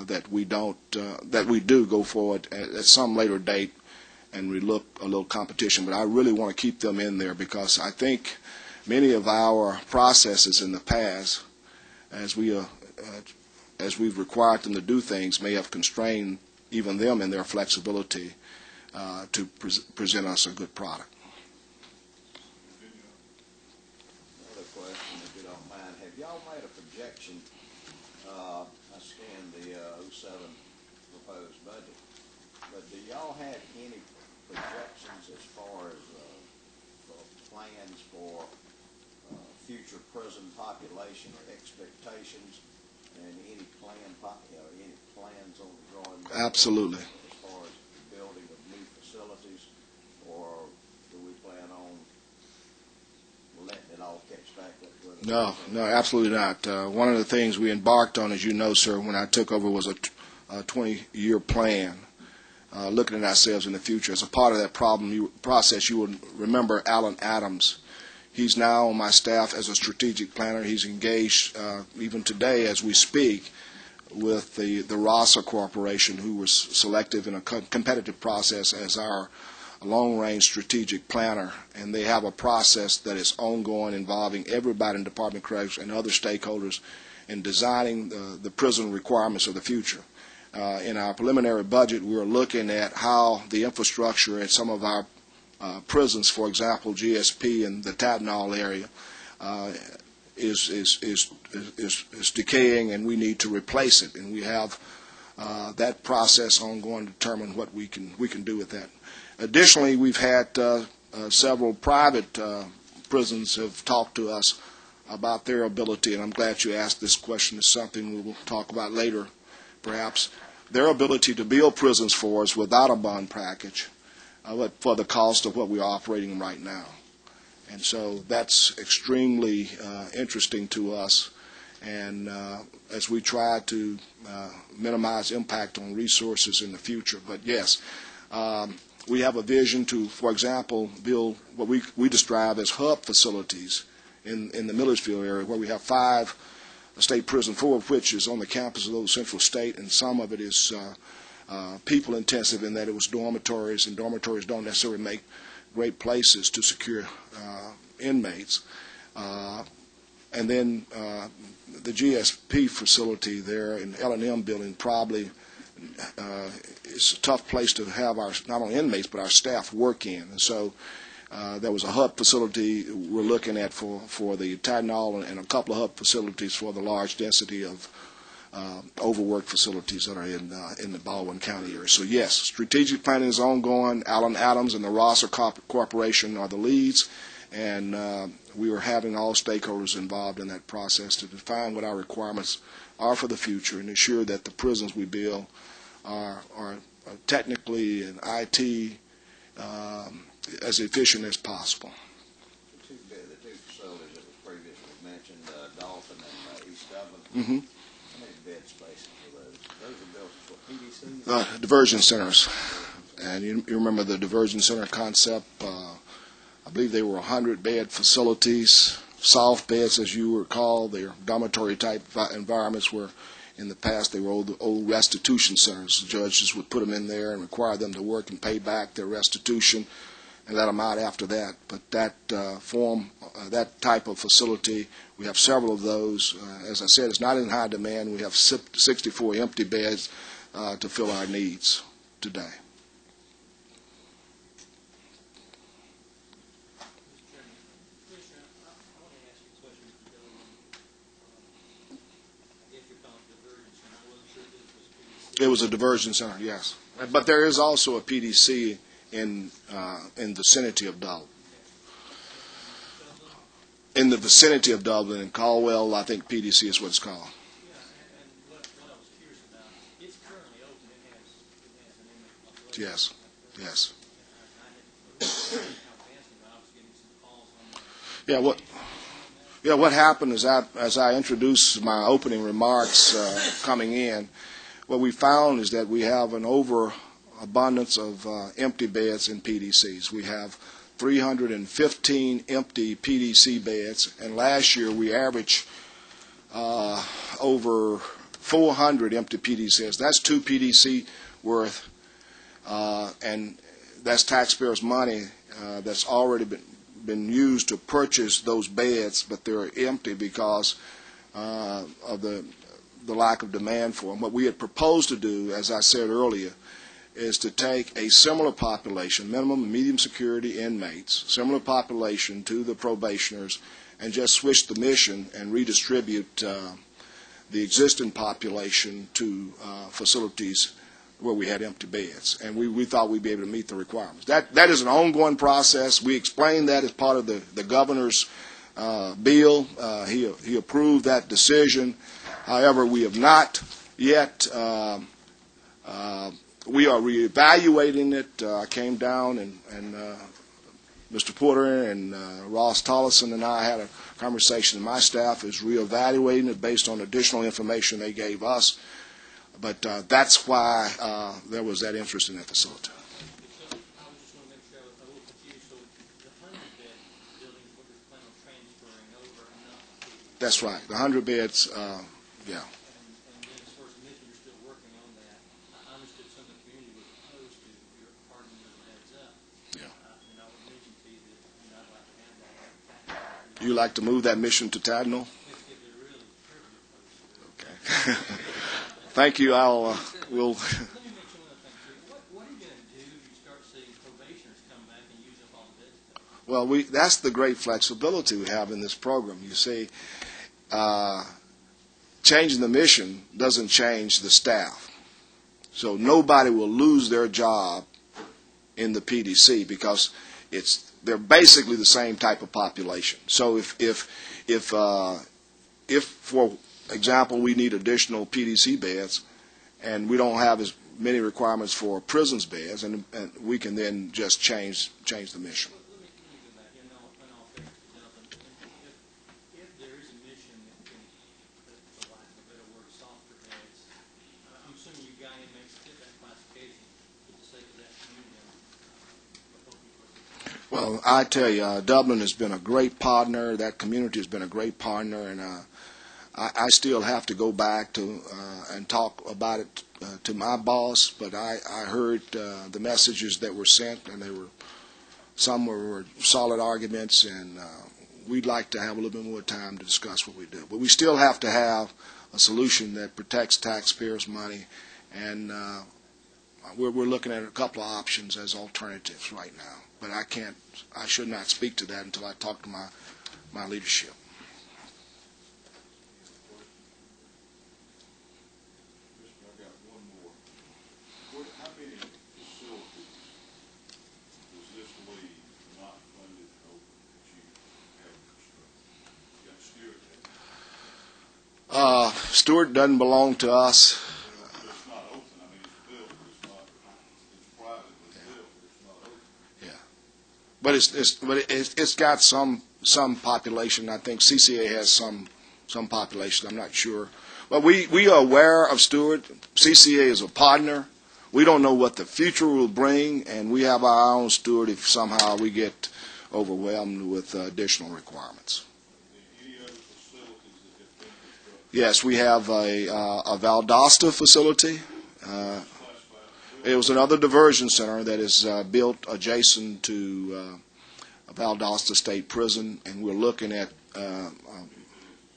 that we do go forward at some later date and we look a little competition. But I really want to keep them in there because I think many of our processes in the past, as we've required them to do things, may have constrained even them in their flexibility to present us a good product. Another question, if you don't mind. Have y'all made a projection? I scanned the 07 proposed budget, but do y'all have any projections as far as plans for future prison population or expectations, and any plans on the drawing board? Absolutely. As far as the building of new facilities, or do we plan on letting it all catch back up with it? No, absolutely not. One of the things we embarked on, as you know, sir, when I took over was a 20-year plan, looking at ourselves in the future. As a part of that process, you will remember Alan Adams. He's now on my staff as a strategic planner. He's engaged, even today as we speak, with the Rosser Corporation, who was selected in a competitive process as our long-range strategic planner, and they have a process that is ongoing involving everybody in Department of Corrections and other stakeholders in designing the prison requirements of the future. In our preliminary budget, we're looking at how the infrastructure at some of our prisons, for example, GSP in the Tatnall area, is decaying, and we need to replace it. And we have that process ongoing to determine what we can do with that. Additionally, we've had several private prisons have talked to us about their ability, and I'm glad you asked this question. It's something we will talk about later, perhaps. Their ability to build prisons for us without a bond package, but for the cost of what we're operating right now. And so that's extremely interesting to us, and as we try to minimize impact on resources in the future. But yes, we have a vision to, for example, build what we describe as hub facilities in the Millersville area, where we have 5 state prisons, 4 of which is on the campus of those Central State, and some of it is people intensive in that it was dormitories, and dormitories don't necessarily make great places to secure inmates. And then the GSP facility there in L&M building probably is a tough place to have our not only inmates but our staff work in. And so there was a hub facility we're looking at for the Tatnall, and a couple of hub facilities for the large density of overworked facilities that are in the Baldwin County area. So yes, strategic planning is ongoing. Alan Adams and the Rosser Corporation are the leads, and we are having all stakeholders involved in that process to define what our requirements are for the future and ensure that the prisons we build are technically and IT as efficient as possible. The two facilities that were previously mentioned, Dolphin and East Dublin, Mm-hmm. how many bed spaces were those? Those are built for PDC? Diversion centers. And you remember the diversion center concept. I believe they were 100-bed facilities, soft beds as you recall. They're dormitory-type environments where in the past they were old restitution centers. The judges would put them in there and require them to work and pay back their restitution and let them out after that. But that that type of facility, we have several of those. As I said, it's not in high demand. We have 64 empty beds to fill our needs today. It was a diversion center, yes. But there is also a PDC in the vicinity of Dublin. In the vicinity of Dublin, in Caldwell, I think PDC is what it's called. Yeah, and what I was curious about, it's currently open. It has an inmate population. Yes, yes. What happened is as I introduced my opening remarks coming in, what we found is that we have an overabundance of empty beds in PDCs. We have 315 empty PDC beds, and last year we averaged over 400 empty PDCs. That's 2 PDC worth, and that's taxpayers' money that's already been used to purchase those beds, but they're empty because of the lack of demand for them. What we had proposed to do, as I said earlier, is to take a similar population, minimum and medium security inmates, similar population to the probationers, and just switch the mission and redistribute the existing population to facilities where we had empty beds. And we thought we'd be able to meet the requirements. That is an ongoing process. We explained that as part of the governor's bill. He approved that decision. However, we have not yet, we are reevaluating it. I came down and Mr. Porter and Ross Tollison and I had a conversation. My staff is reevaluating it based on additional information they gave us. But that's why there was that interest in that facility. So I just want to make sure I was a little confused. So the 100-bed building is what you're planning on transferring over and not the PDC? That's right. The 100 beds, yeah. And then as far as You like to move that mission to Tadnall? If they're really terribly opposed to it. Okay. Thank you. We'll. Let me mention one other thing, too. What are you going to do if you start seeing probationers come back and use up all the beds? Well, that's the great flexibility we have in this program. You see, changing the mission doesn't change the staff. So nobody will lose their job in the PDC because they're basically the same type of population. So if for example we need additional PDC beds and we don't have as many requirements for prisons beds, and we can then just change the mission. Let me go back. In all fairness to Dublin, if there is a mission that can, for lack of a better word, softer beds, I'm assuming you've got inmates that fit that classification for the sake of that community. Well, I tell you, Dublin has been a great partner. That community has been a great partner, and I still have to go back to and talk about it to my boss. But I heard the messages that were sent, and some were solid arguments, and we'd like to have a little bit more time to discuss what we do. But we still have to have a solution that protects taxpayers' money, and we're looking at a couple of options as alternatives right now. But I should not speak to that until I talk to my leadership. I got one more. How many facilities does this leave not funded and open that you have constructed? You got Stewart there. Stewart doesn't belong to us. It's not open. I mean, it's built, but it's privately built, but it's not open. But it's got some population. I think CCA has some population. I'm not sure. But we are aware of Stewart. CCA is a partner. We don't know what the future will bring, and we have our own Stewart if somehow we get overwhelmed with additional requirements. Any other facilities that have been constructed? Yes, we have a Valdosta facility. It was another diversion center that is built adjacent to Valdosta State Prison, and we're looking at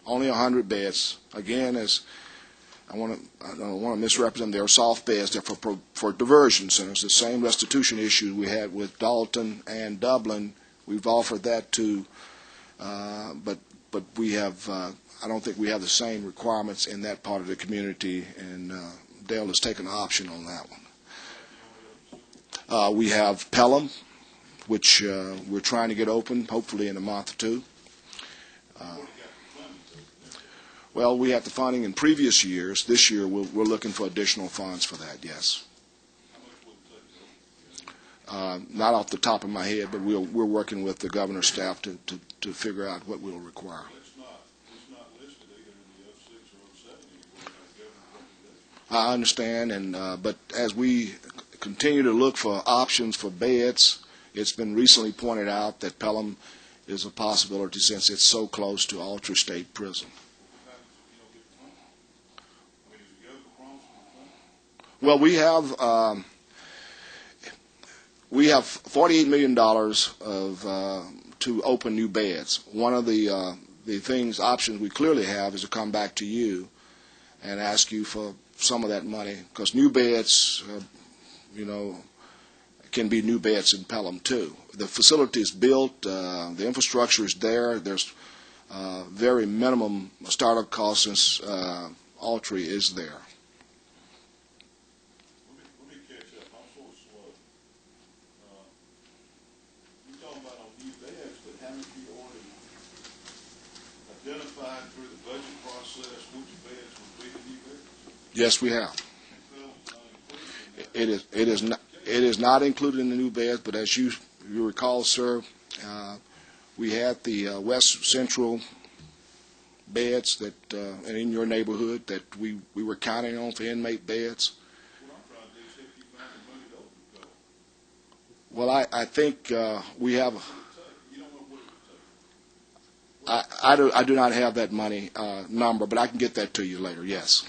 only 100 beds. Again, as I don't want to misrepresent, they're soft beds. They're for diversion centers. The same restitution issue we had with Dalton and Dublin, we've offered that too, but we have. I don't think we have the same requirements in that part of the community, and Dale has taken an option on that one. We have Pelham, which we're trying to get open, hopefully in a month or two. Well, we had the funding in previous years. This year, we're looking for additional funds for that, yes. Not off the top of my head, but we're working with the governor's staff to figure out what we'll require. It's not listed either in the 06 or 07 anymore by government recommendation. I understand, but as we continue to look for options for beds, it's been recently pointed out that Pelham is a possibility since it's so close to Alter State Prison. Well, we have $48 million to open new beds. One of the options we clearly have is to come back to you and ask you for some of that money, because new beds, can be new beds in Pelham too. The facility is built, the infrastructure is there. There's very minimum startup costs since Altry is there. Let me catch up. I'm sort of slow. You're talking about on new beds, but haven't you already identified through the budget process which beds would be the new beds? Yes, we have. And Pelham's not included in that. It is not included in the new beds, but as you recall, sir, we had the West Central beds that, and in your neighborhood that we were counting on for inmate beds. What I'm trying to do is see if you find the money to open the Well, I think we have. You don't know what it would take. I do not have that money number, but I can get that to you later. Yes.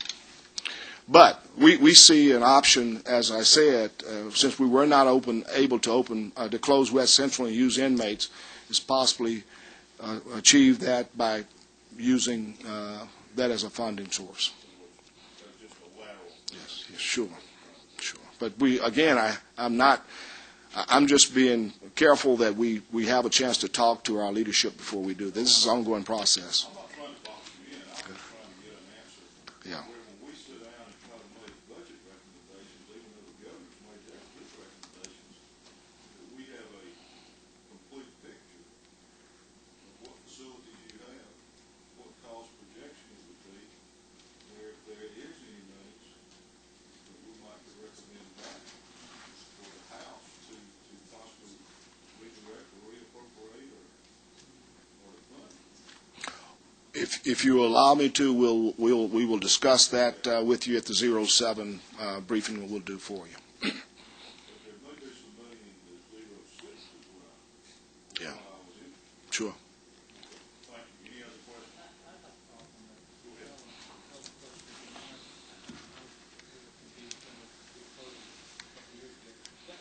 But we see an option, as I said, since we were not able to close West Central and use inmates, is possibly achieve that by using that as a funding source. That's just a lateral. Yes, yes, sure. But I'm just being careful that we have a chance to talk to our leadership before we do this. This is an ongoing process. I'm not trying to box you in, I'm just trying to get an answer. Yeah. Where when we sit down and try to make budget recommendations, even though the governor's made his recommendations, that we have a complete picture of what facilities you have, what cost projections would be, where if there is any needs, that we might recommend back for the House to possibly redirect or reappropriate or to fund. If you allow me to, we will discuss that with you at the 07 briefing we'll do for you. But there may be some money in the 06 as well. Yeah. I was in. Sure. Thank you. Any other questions? I have a problem with Go ahead.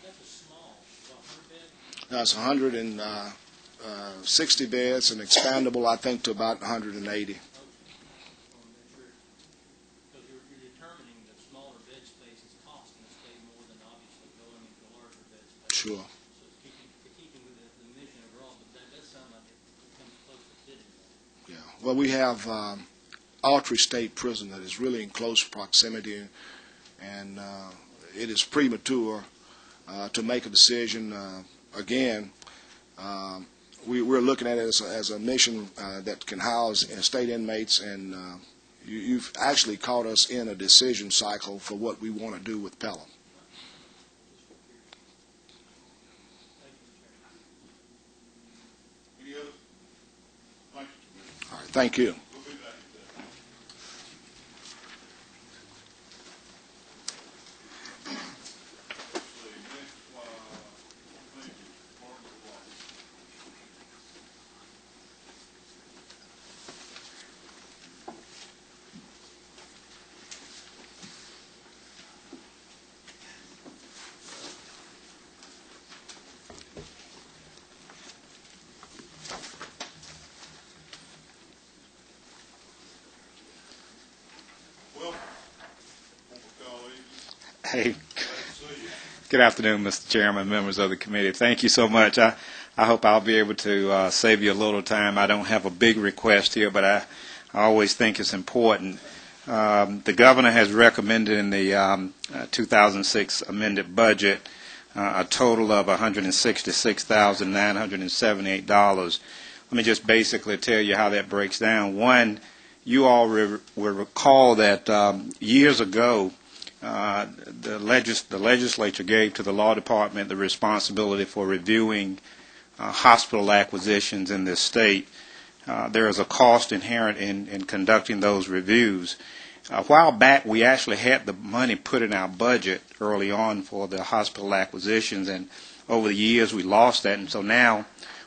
That's a small, 100 bed. That's 160 beds and expandable, I think, to about 180. Because you're determining that smaller bed space is costing the state more than obviously going into a larger bed space. Sure. So it's keeping with the mission overall, but that does sound like it comes close to fitting that. Yeah. Well, we have Autry State Prison that is really in close proximity, and it is premature to make a decision. Again, we're looking at it as a mission that can house state inmates, and you've actually caught us in a decision cycle for what we want to do with Pelham. Any other? Thank you. All right. Thank you. We'll be back to that. Let's see, next, thank you, Martin Law. Welcome, former colleague. Hey, Glad to see you. good afternoon, Mr. Chairman, members of the committee. Thank you so much. I hope I'll be able to save you a little time. I don't have a big request here, but I always think it's important. The governor has recommended in the 2006 amended budget a total of $166,978. Let me just basically tell you how that breaks down. One, you all will recall that years ago, the legislature gave to the law department the responsibility for reviewing hospital acquisitions in this state. There is a cost inherent in conducting those reviews. A while back, we actually had the money put in our budget early on for the hospital acquisitions, and over the years we lost that, and so now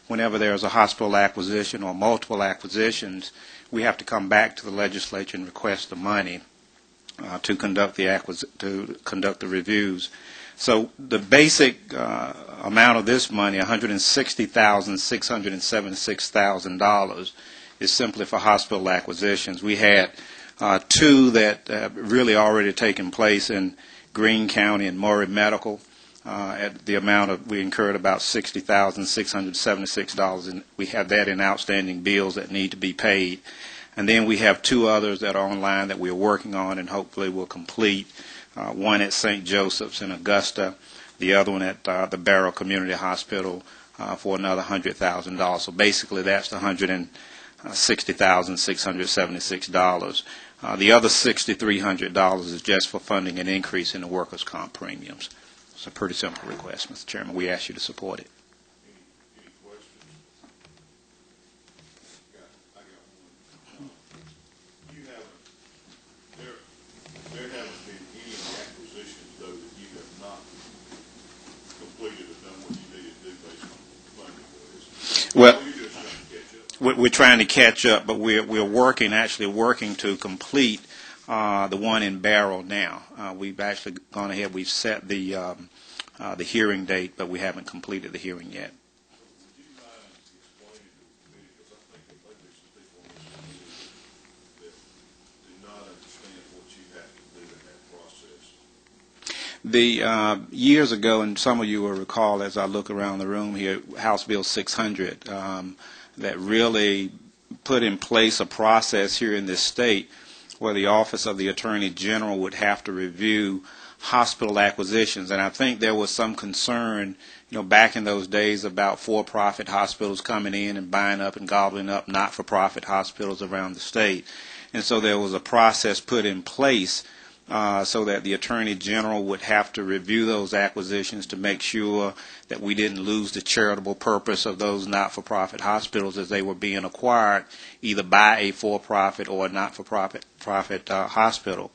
whenever there's a hospital acquisition or multiple acquisitions, we have to come back to the legislature and request the money to conduct the reviews. So the basic amount of this money, $160,676,000, is simply for hospital acquisitions. We had two that really already taken place in Greene County and Murray Medical. At the amount of, we incurred about $60,676, and we have that in outstanding bills that need to be paid. And then we have two others that are online that we're working on and hopefully will complete. One at St. Joseph's in Augusta, the other one at the Barrow Community Hospital for another $100,000. So basically that's the $160,676. The other $6,300 is just for funding an increase in the workers' comp premiums. It's a pretty simple request, Mr. Chairman. We ask you to support it. Any questions? I got one. You haven't, there haven't been any acquisitions, though, that you have not completed or done what you needed to do based on funding, is it? Well, Or you're just trying to catch up? we're trying to catch up, but we're actually working to complete the one in Barrow now. We've actually gone ahead. We've set the hearing date, but we haven't completed the hearing yet. Would you mind explaining to the committee, because I The years ago, and some of you will recall as I look around the room here, House Bill 600 that really put in place a process here in this state where the Office of the Attorney General would have to review hospital acquisitions. And I think there was some concern, back in those days about for-profit hospitals coming in and buying up and gobbling up not-for-profit hospitals around the state. And so there was a process put in place so that the Attorney General would have to review those acquisitions to make sure that we didn't lose the charitable purpose of those not-for-profit hospitals as they were being acquired either by a for-profit or a not-for-profit hospital.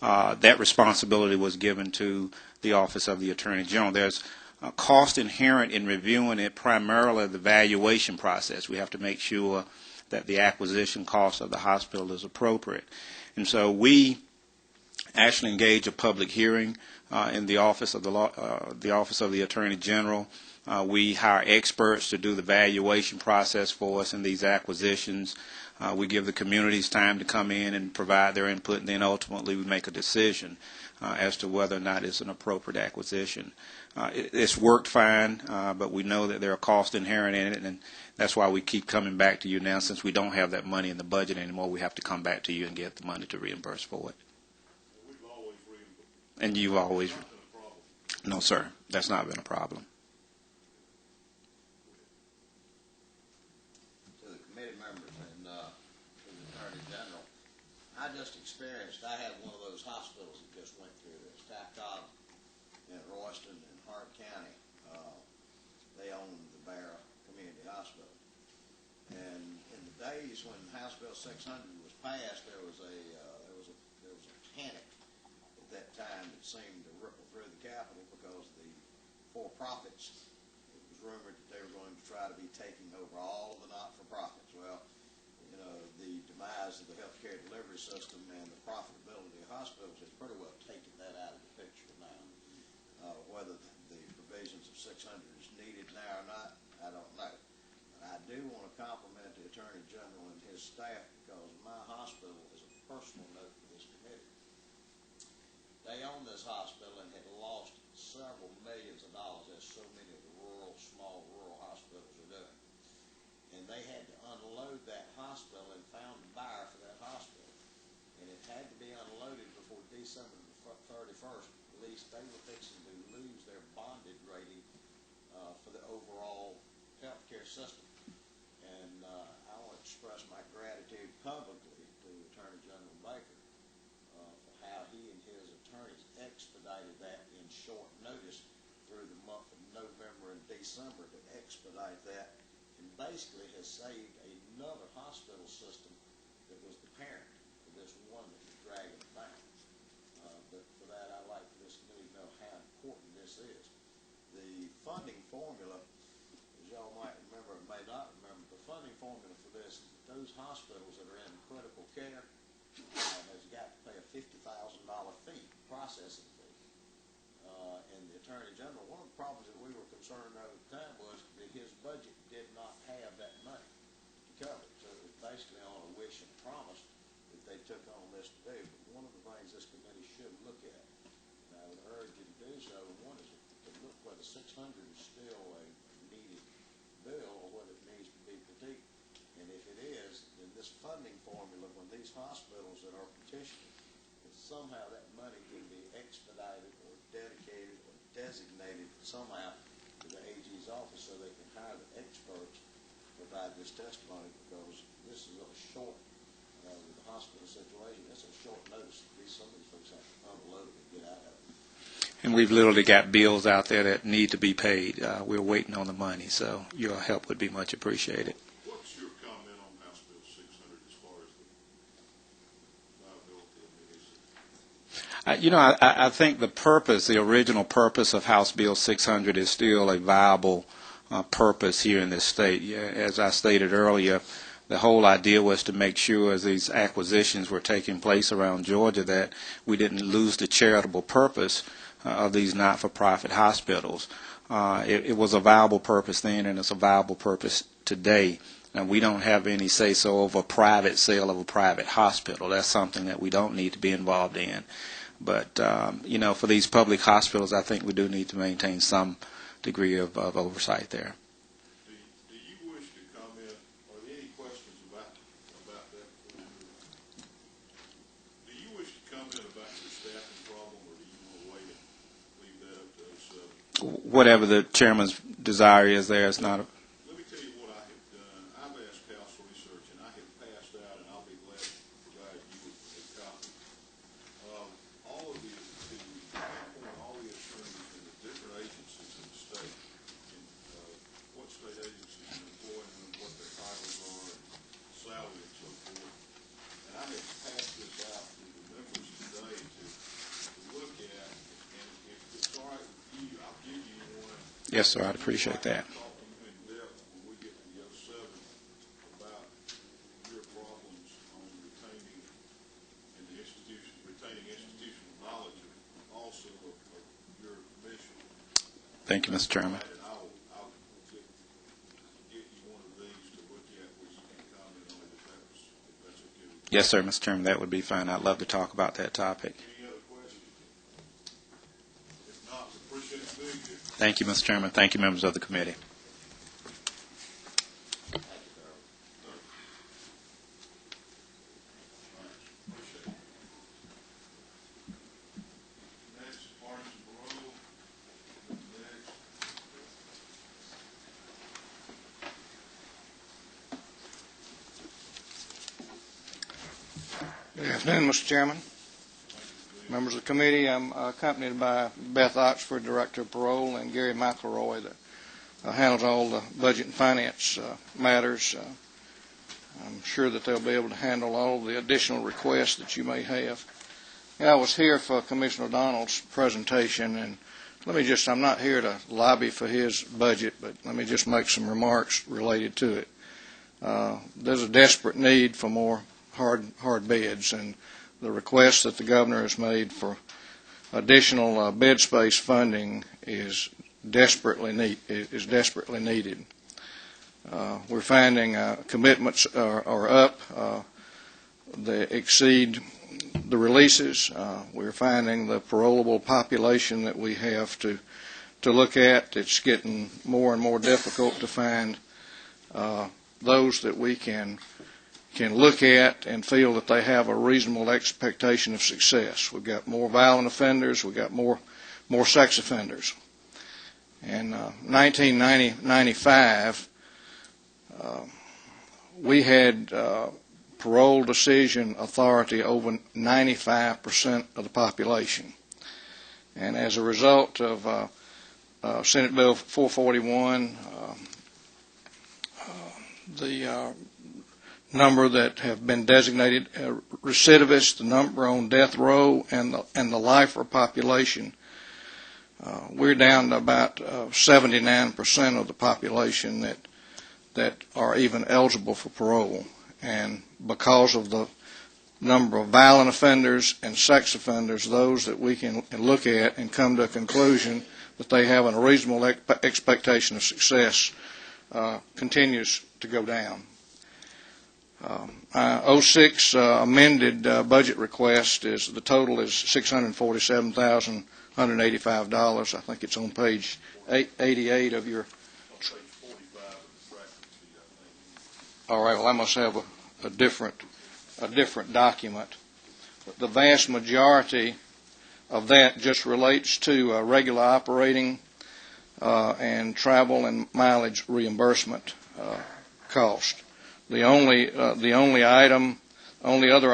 That responsibility was given to the Office of the Attorney General. There's a cost inherent in reviewing it, primarily the valuation process. We have to make sure that the acquisition cost of the hospital is appropriate. And so we actually engage a public hearing in the Office of the Attorney General. We hire experts to do the valuation process for us in these acquisitions. We give the communities time to come in and provide their input, and then ultimately we make a decision as to whether or not it's an appropriate acquisition. It's worked fine, but we know that there are costs inherent in it, and that's why we keep coming back to you now. Since we don't have that money in the budget anymore, we have to come back to you and get the money to reimburse for it. We've always reimbursed. And you've always... It's not been a problem. No, sir. That's not been a problem. To the committee members and to the Attorney General, I just experienced, I had one of those hospitals that just went through this, Tapcog in Royston and Hart County. They own the Barra Community Hospital. And in the days when House Bill 600 was passed, there was a panic at that time that seemed to ripple through the Capitol because the for-profits, it was rumored that they were going to try to be taking over all of the not-for-profits. Well, the demise of the healthcare delivery system and the profitability of hospitals has pretty well taken that out of the picture now. Whether the provisions of 600 is needed now or not, I don't know. But I do want to compliment the Attorney General and his staff because my hospital is a personal note for this committee. They own this hospital and had lost several millions of dollars, as so many of the small rural hospitals are doing. And they had to unload that hospital and found a buyer for that hospital. And it had to be unloaded before December 31st. At least they were fixing to lose their bonded rating for the overall healthcare system. And I want to express my gratitude publicly to Attorney General Baker for how he and his attorneys expedited that in short notice through the month of November and December to expedite that, and basically has saved another hospital system that was the parent of this one that was dragging it down. But for that, I'd like for this committee to know how important this is. The funding formula, as y'all might remember or may not remember, the funding formula for this is that those hospitals that are in critical care has got to pay a $50,000 fee, processing fee. And the Attorney General, one of the problems that we were concerned over at the time was that his budget did not have that money to cover it. So it was basically on a wish and promise that they took on this to do. But one of the things this committee should look at, and I would urge you to do so, one is to look whether 600 is still a needed bill or whether it needs to be critiqued. And if it is, then this funding formula, when these hospitals that are petitioning, that somehow that money can be expedited or dedicated or designated somehow to the AG's office so they can hire the experts to provide this testimony, because this is a short, with the hospital situation, it's a short notice. Some of these folks have to unload and get out of it. And we've literally got bills out there that need to be paid. We're waiting on the money, so your help would be much appreciated. What's your comment on House Bill 600 as far as the viability of it? I think the purpose, the original purpose of House Bill 600 is still a viable purpose here in this state. As I stated earlier, the whole idea was to make sure as these acquisitions were taking place around Georgia that we didn't lose the charitable purpose of these not-for-profit hospitals. It was a viable purpose then, and it's a viable purpose today. And we don't have any say-so over a private sale of a private hospital. That's something that we don't need to be involved in. But for these public hospitals, I think we do need to maintain some degree of oversight there. Do you wish to comment, are there any questions about that? Do you wish to comment about your staffing problem, or do you want to wait and leave that up to us? Whatever the chairman's desire is there, it's not a... Let me tell you what I have done. I've asked council research, and I have passed out, and I'll be glad to provide you with a copy of all of the attorneys in the different agencies in the state, and what state agencies are employing them, what their titles are, and salary and so forth. And I have passed this out to the members today to look at, and if it's all right with you, I'll give you one. Yes, sir, I'd appreciate that. Talk to you in depth when we get to the 07 about your problems on retaining institutional knowledge, and also of your mission. Thank you, Mr. Chairman. And I'll get you one of these to look at, which you can comment on if that's okay with you. Yes, sir, Mr. Chairman, that would be fine. I'd love to talk about that topic. Any other questions? If not, we appreciate you being here. Thank you, Mr. Chairman. Thank you, members of the committee. Appreciate it. Next, Parks and Parole. Next. Good afternoon, Mr. Chairman, members of the committee. I'm accompanied by Beth Oxford, Director of Parole, and Gary McElroy, that handles all the budget and finance matters. I'm sure that they'll be able to handle all the additional requests that you may have. And I was here for Commissioner Donald's presentation, and I'm not here to lobby for his budget, but let me just make some remarks related to it. There's a desperate need for more hard beds, and the request that the governor has made for additional bed space funding is desperately needed. We're finding commitments are up. They exceed the releases. We're finding the parolable population that we have to look at. It's getting more and more difficult to find those that we can look at and feel that they have a reasonable expectation of success. We've got more violent offenders. We've got more sex offenders. In 1995, we had parole decision authority over 95% of the population. And as a result of Senate Bill 441, the number that have been designated recidivists, the number on death row, and the lifer population, we're down to about 79% of the population that are even eligible for parole. And because of the number of violent offenders and sex offenders, those that we can look at and come to a conclusion that they have a reasonable expectation of success continues to go down. 06 amended budget request the total is $647,185. I think it's on page 88 of your. Page 45 of the tracking sheet, I think. All right. Well, I must have a different document. The vast majority of that just relates to regular operating and travel and mileage reimbursement cost. The only other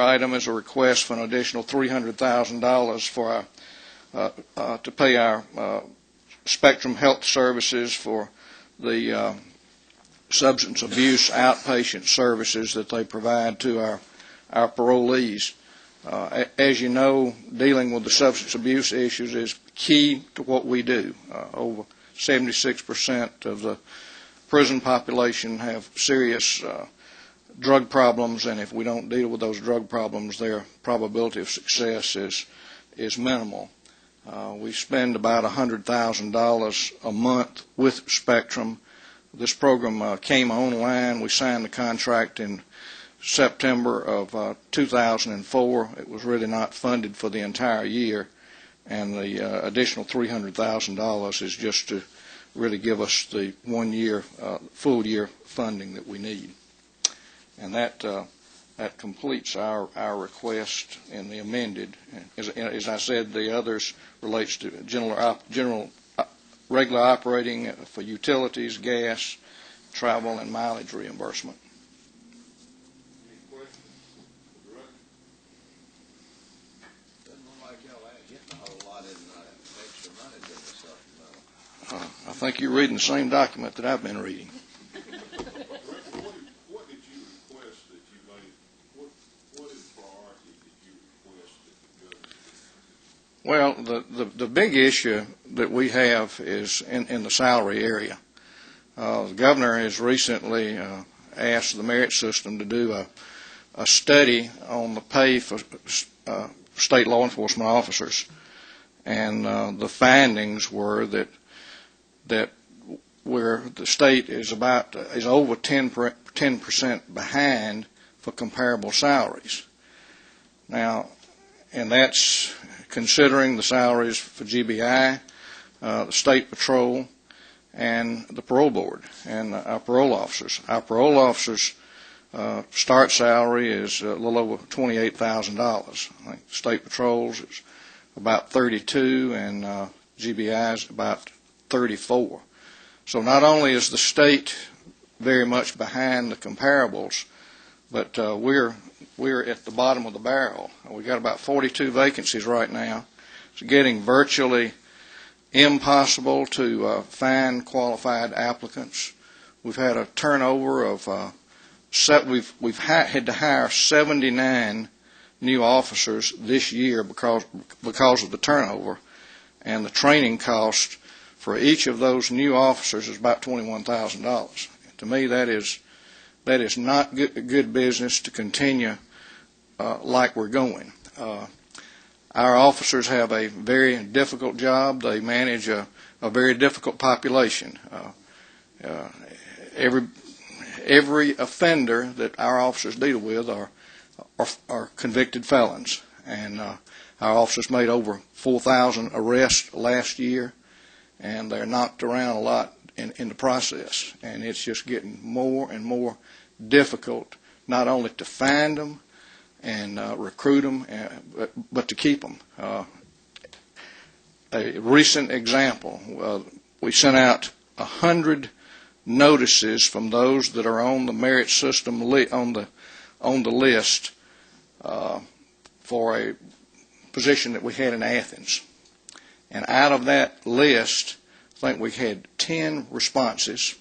item is a request for an additional $300,000 for to pay our Spectrum Health Services for the substance abuse outpatient services that they provide to our parolees. As you know, dealing with the substance abuse issues is key to what we do. Over 76% of the prison population have serious drug problems, and if we don't deal with those drug problems, their probability of success is minimal. We spend about $100,000 a month with Spectrum. This program came online. We signed the contract in September of 2004. It was really not funded for the entire year, and the additional $300,000 is just to really give us the 1 year, full year funding that we need. And that completes our request in the amended. As I said, the others relates to general regular operating for utilities, gas, travel, and mileage reimbursement. Any questions? Doesn't look like y'all ain't getting a whole lot in extra money in the supplemental. I think you're reading the same document that I've been reading. What did you request that you made? What is priority that you request that the government? Well, the big issue that we have is in the salary area. The governor has recently asked the merit system to do a study on the pay for state law enforcement officers, and the findings were that where the state is over 10% behind for comparable salaries. Now, and that's considering the salaries for GBI, the State Patrol, and the Parole Board, and our parole officers. Our parole officers' start salary is a little over $28,000. I think State Patrol's is about $32,000, and GBI is about $34,000. So not only is the state very much behind the comparables, but we're at the bottom of the barrel. We've got about 42 vacancies right now. It's getting virtually impossible to find qualified applicants. We've had a turnover of we've had to hire 79 new officers this year because of the turnover, and the training cost for each of those new officers is about $21,000. To me, that is not good business to continue like we're going. Our officers have a very difficult job. They manage a very difficult population. Every offender that our officers deal with are convicted felons, and our officers made over 4,000 arrests last year, and they're knocked around a lot in the process, and it's just getting more and more difficult not only to find them and recruit them, but to keep them. A recent example, we sent out 100 notices from those that are on the merit system on the list for a position that we had in Athens. And out of that list, I think we had 10 responses.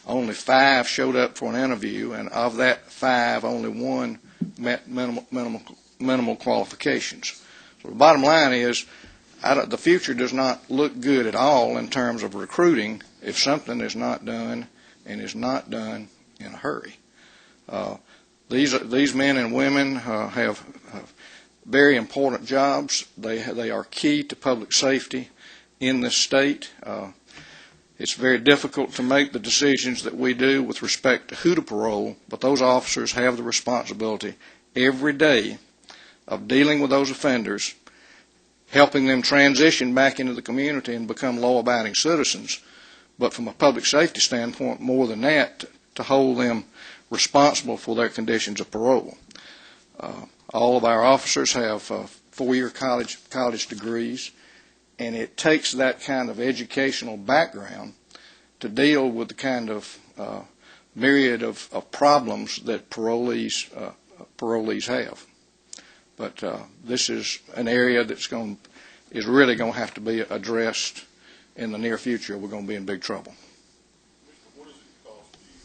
Only 5 showed up for an interview, and of that 5, only 1 met minimal qualifications. So the bottom line is, the future does not look good at all in terms of recruiting if something is not done, and is not done in a hurry. These men and women have very important jobs. They are key to public safety in this state. It's very difficult to make the decisions that we do with respect to who to parole, but those officers have the responsibility every day of dealing with those offenders, helping them transition back into the community and become law-abiding citizens. But from a public safety standpoint, more than that, to hold them responsible for their conditions of parole. All of our officers have 4-year college degrees, and it takes that kind of educational background to deal with the kind of myriad of problems that parolees have. But this is an area that's is really going to have to be addressed in the near future. We're going to be in big trouble. What does it cost you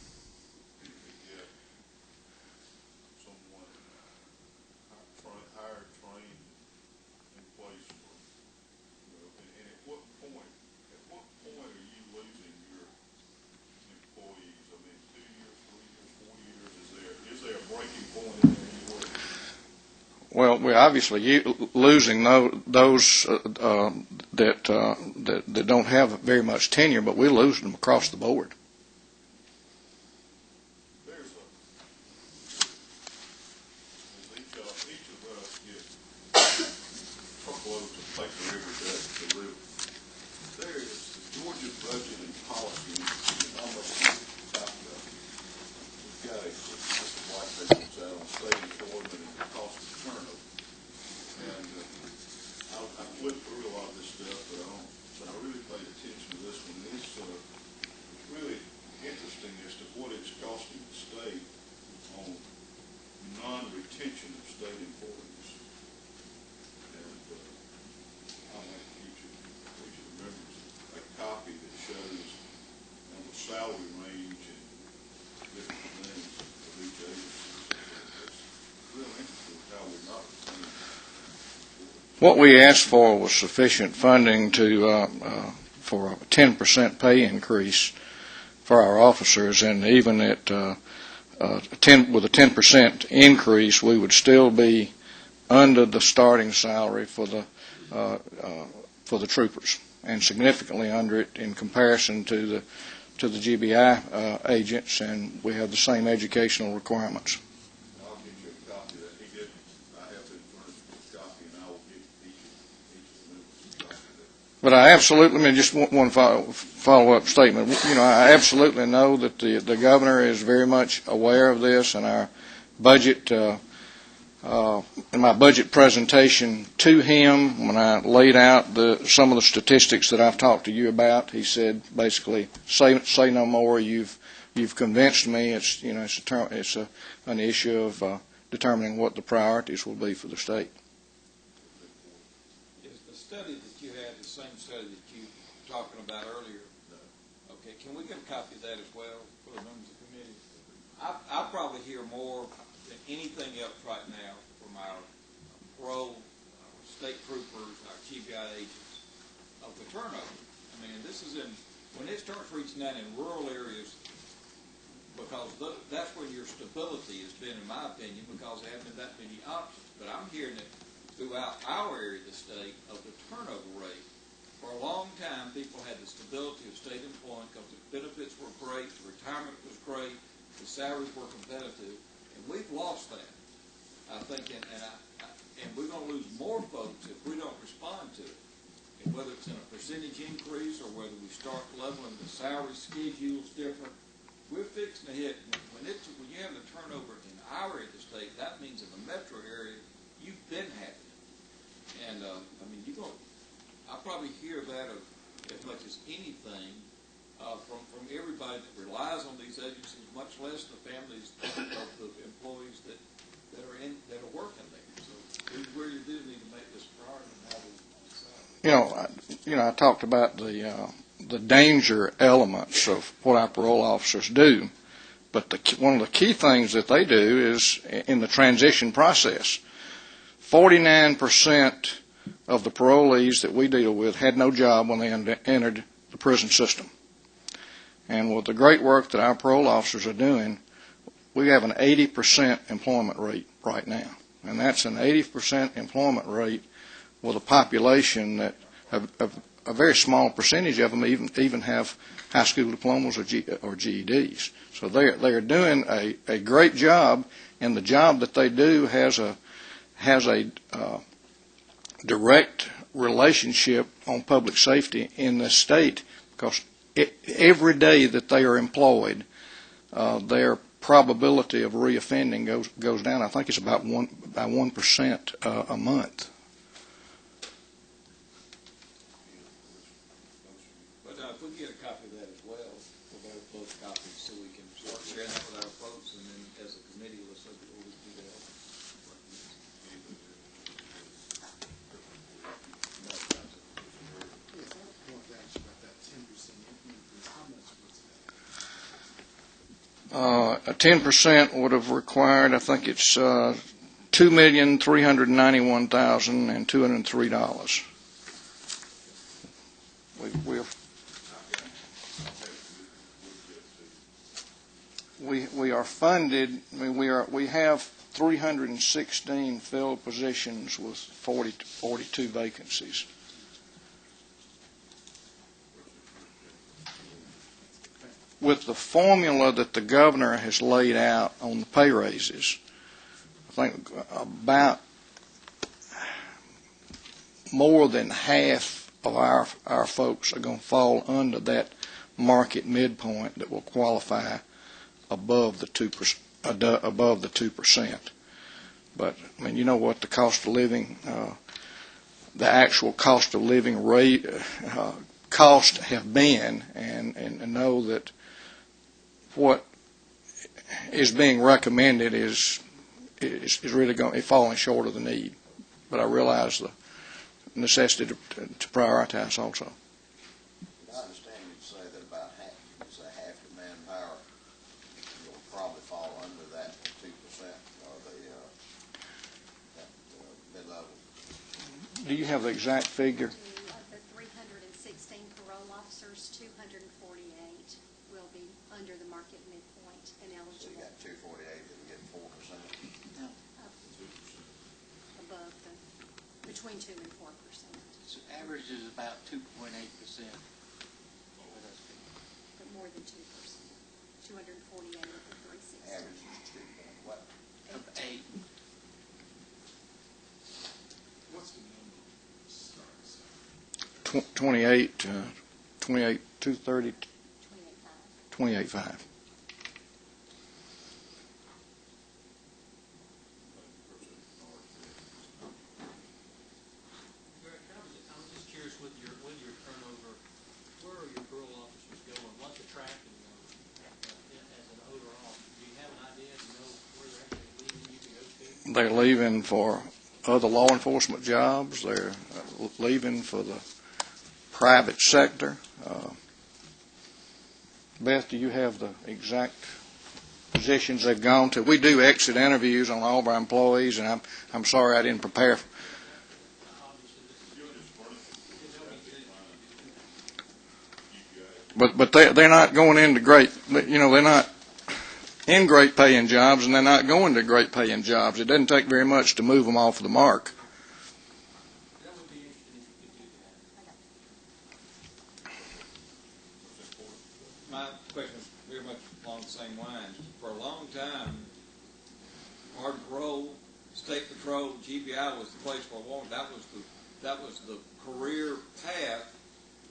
to get someone hired, trained, in place for, and at what point are you losing your employees? I mean, 2 years, 3 years, 4 years, is there a breaking point in there anywhere? Well, we're obviously losing those that don't have very much tenure, but we're losing them across the board. There's each of us get truckloads of paper every day to live. There is the Georgia budget and policy, almost top of it. We've got a list of white papers out on state employment and the cost of turnover. And I flipped through a lot of this stuff, but I really paid attention to this one. It's really interesting as to what it's costing the state on non-retention of state employees. And I'll make each of the members a copy that shows the salary range and different things of each agency. It's real interesting how we're not retaining. What we asked for was sufficient funding for a 10% pay increase for our officers, and even at with a 10% increase, we would still be under the starting salary for the troopers, and significantly under it in comparison to the GBI agents, and we have the same educational requirements. I'll get you a copy that he did. I have it in front of you, a copy, and I will get each of the members a copy of that. But I absolutely, just one follow-up statement. I absolutely know that the governor is very much aware of this, and our budget, in my budget presentation to him, when I laid out some of the statistics that I've talked to you about, he said basically, say no more. You've convinced me. It's an issue of determining what the priorities will be for the state. Is the study that you had the same study that you were talking about earlier? Okay, can we get a copy of that as well for the members of the committee? I probably hear more than anything else right now from our parole, state troopers, our GBI agents of the turnover. I mean, this is when it starts reaching out in rural areas, because that's where your stability has been, in my opinion, because there haven't been that many options. But I'm hearing it throughout our area of the state of the turnover rate. For a long time, people had the stability of state employment because the benefits were great, the retirement was great, the salaries were competitive, and we've lost that, I think, and we're going to lose more folks if we don't respond to it. And whether it's in a percentage increase or whether we start leveling the salary schedules different, we're fixing to hit. When you have the turnover in our area of the state, that means in the metro area, you've been having it. And, I mean, I probably hear that of as much as anything from everybody that relies on these agencies, much less the families of the employees that are working there. So we really do need to make this priority and how we decide. I talked about the danger elements of what our parole officers do, but one of the key things that they do is in the transition process. 49% of the parolees that we deal with had no job when they entered the prison system. And with the great work that our parole officers are doing, we have an 80% employment rate right now. And that's an 80% employment rate with a population that a very small percentage of them even have high school diplomas or GEDs. So they are doing a great job, and the job that they do has a direct relationship on public safety in this state, because every day that they are employed, their probability of reoffending goes down. I think it's about 1% a month. But if we can get a copy of that as well, we'll have both copies so we can start sharing that with our folks, and then as a committee, let's look at what we can do to help. A 10% would have required, I think it's $2,391,203. We are funded. I mean, we have 316 filled positions with 42 vacancies. With the formula that the governor has laid out on the pay raises, think about more than half of our folks are going to fall under that market midpoint that will qualify above the 2%. Above the 2%. But I mean, you know what the cost of living, the actual cost of living rate, cost have been, and know that what is being recommended is really going falling short of the need. But I realize the necessity to prioritize also. I understand you say that about half the manpower will probably fall under that 2% or that mid-level. Do you have the exact figure? The 316 parole officers, 248 will be under the market midpoint and So you eligible got 248 that will get 4%. above between 2 and 4%. So average is about 2.8%. But more than 2%. 248 of the 316. Average is 2 point what? Of 8. What's the number? 28, 230, 28.5. 28.5. I was just curious with your turnover, where are your parole officers going? What's attracting them as an overall? Do you have an idea? Do you know where they're actually leaving you to go to? They're leaving for other law enforcement jobs. They're leaving for the private sector. Beth, do you have the exact positions they've gone to? We do exit interviews on all of our employees, and I'm sorry I didn't prepare. But they're not going into they're not in great paying jobs, and they're not going to great paying jobs. It doesn't take very much to move them off the mark. That would be interesting if you could do that. My question is very much along the same lines. For a long time, Hard Parole, State Patrol, GBI was the place for a woman. That was the career path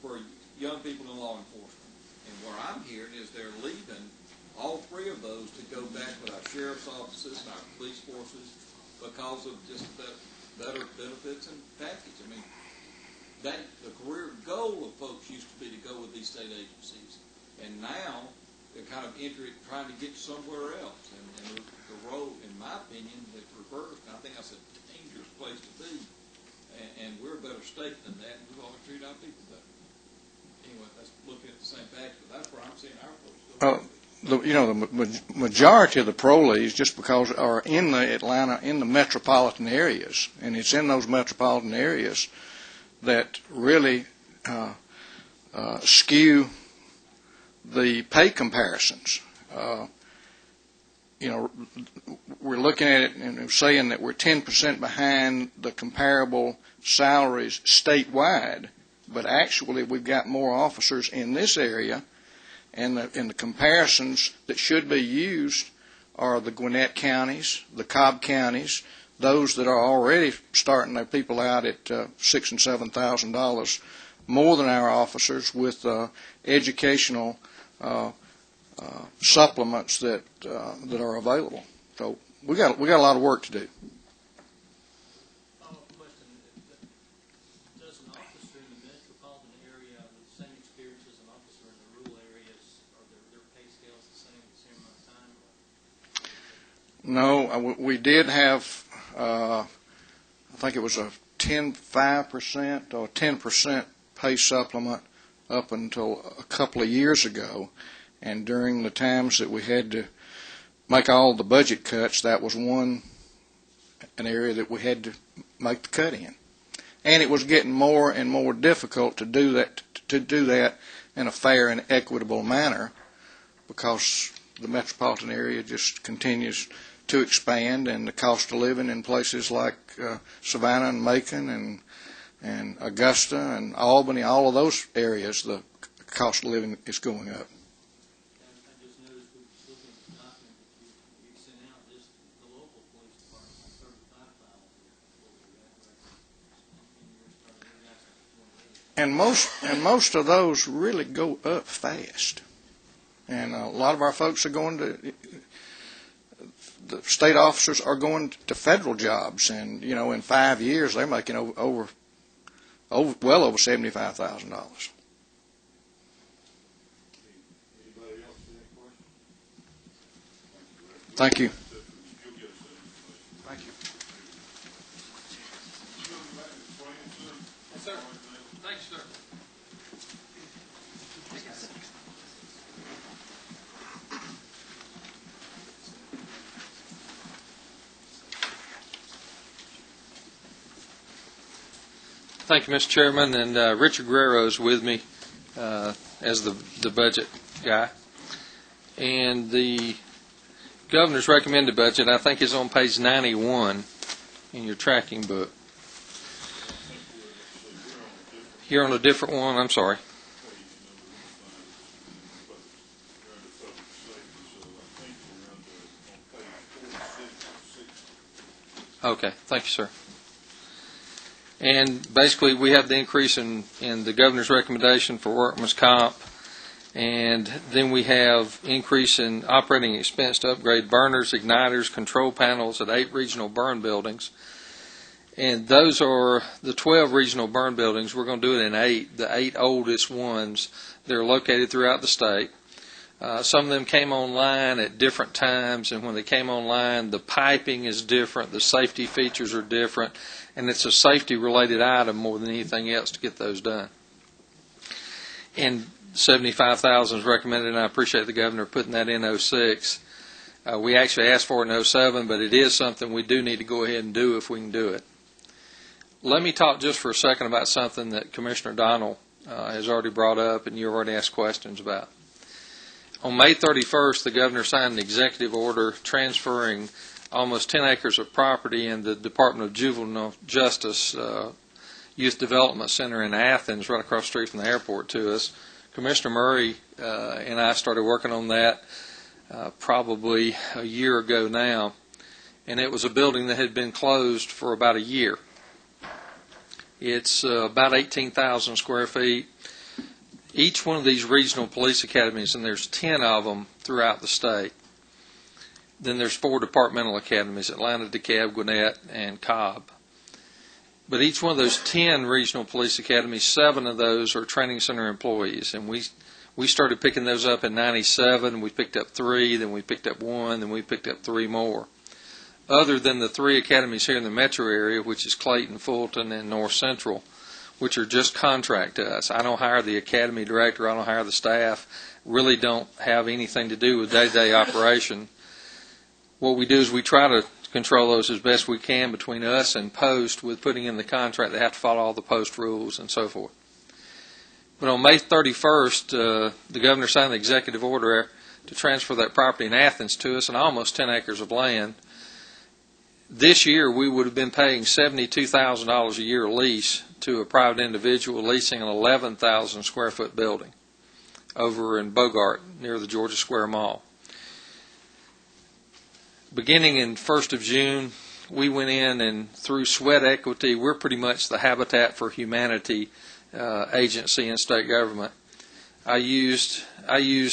for young people in law enforcement. And where I'm hearing is they're leaving all three of those to go back with our sheriff's offices and our police forces because of just the better benefits and package. I mean, the career goal of folks used to be to go with these state agencies. And now they're kind of trying to get somewhere else. And the road, in my opinion, is reversed. And I think that's a dangerous place to be. And we're a better state than that, and we ought to treat our people better. Anyway, that's looking at the same package, but that's where I'm seeing our folks. The majority of the parolees, just because are in the metropolitan areas, and it's in those metropolitan areas that really skew the pay comparisons. We're looking at it and saying that we're 10% behind the comparable salaries statewide, but actually we've got more officers in this area, and the comparisons that should be used are the Gwinnett counties, the Cobb counties, those that are already starting their people out at $6,000 and $7,000 more than our officers, with educational supplements that are available. So we got a lot of work to do. Follow-up question: does an officer in the metropolitan area with the same experience as an officer in the rural areas, are their pay scales the same amount of time? No, we did have, I think it was a 5% or 10% pay supplement up until a couple of years ago, and during the times that we had to make all the budget cuts, that was an area that we had to make the cut in, and it was getting more and more difficult to do that in a fair and equitable manner, because the metropolitan area just continues to expand, and the cost of living in places like Savannah and Macon and Augusta and Albany, all of those areas, the cost of living is going up. I just noticed, looking at the document that you sent out, just the local police department And most of those really go up fast. And a lot of our folks are going to, the state officers are going to federal jobs, and in 5 years they're making well over $75,000. Anybody else have any questions? Thank you. You'll get us that information. Thank you. You go back to the training center? Yes, sir. Thank you, sir. Thank you, Mr. Chairman, and Richard Guerrero is with me as the budget guy. And the governor's recommended budget, I think, is on page 91 in your tracking book. You're on a different one, I'm sorry. Okay, thank you, sir. And basically, we have the increase in the governor's recommendation for workman's comp, and then we have increase in operating expense to upgrade burners, igniters, control panels at 8 regional burn buildings. And those are the 12 regional burn buildings. We're going to do it in 8, the 8 oldest ones. They're located throughout the state. Some of them came online at different times, and when they came online, the piping is different, the safety features are different, and it's a safety-related item more than anything else to get those done. And $75,000 is recommended, and I appreciate the governor putting that in 06. We actually asked for it in 07, but it is something we do need to go ahead and do if we can do it. Let me talk just for a second about something that Commissioner Donald has already brought up and you've already asked questions about. On May 31st, the governor signed an executive order transferring almost 10 acres of property in the Department of Juvenile Justice Youth Development Center in Athens, right across the street from the airport, to us. Commissioner Murray and I started working on that probably a year ago now, and it was a building that had been closed for about a year. It's about 18,000 square feet. Each one of these regional police academies, and there's 10 of them throughout the state. Then there's 4 departmental academies, Atlanta, DeKalb, Gwinnett, and Cobb. But each one of those 10 regional police academies, 7 of those are training center employees. And we started picking those up in 97. We picked up 3, then we picked up 1, then we picked up 3 more. Other than the 3 academies here in the metro area, which is Clayton, Fulton, and North Central, which are just contract to us. I don't hire the academy director. I don't hire the staff. Really don't have anything to do with day-to-day operation. What we do is we try to control those as best we can between us and Post with putting in the contract. They have to follow all the Post rules and so forth. But on May 31st, the governor signed the executive order to transfer that property in Athens to us and almost 10 acres of land. This year, we would have been paying $72,000 a year lease to a private individual leasing an 11,000 square foot building over in Bogart near the Georgia Square Mall. Beginning in 1st of June, we went in and through sweat equity, we're pretty much the Habitat for Humanity agency in state government. I used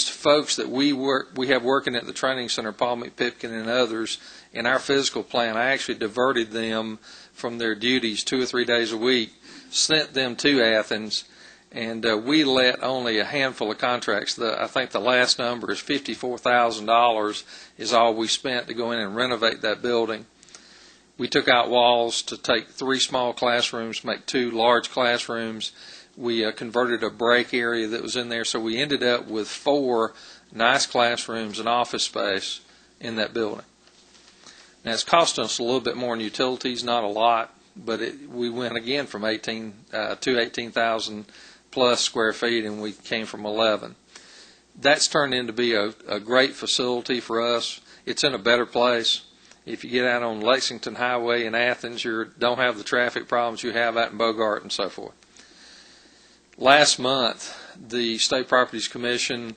folks that we have working at the training center, Paul McPipkin and others, in our physical plan. I actually diverted them from their duties 2 or 3 days a week, sent them to Athens, and we let only a handful of contracts. I think the last number is $54,000 is all we spent to go in and renovate that building. We took out walls to take 3 small classrooms, make 2 large classrooms. We converted a break area that was in there, so we ended up with 4 nice classrooms and office space in that building. Now, it's costing us a little bit more in utilities, not a lot, but we went again from 18,000 plus square feet, and we came from 11. That's turned into be a great facility for us. It's in a better place. If you get out on Lexington Highway in Athens, you don't have the traffic problems you have out in Bogart and so forth. Last month, the State Properties Commission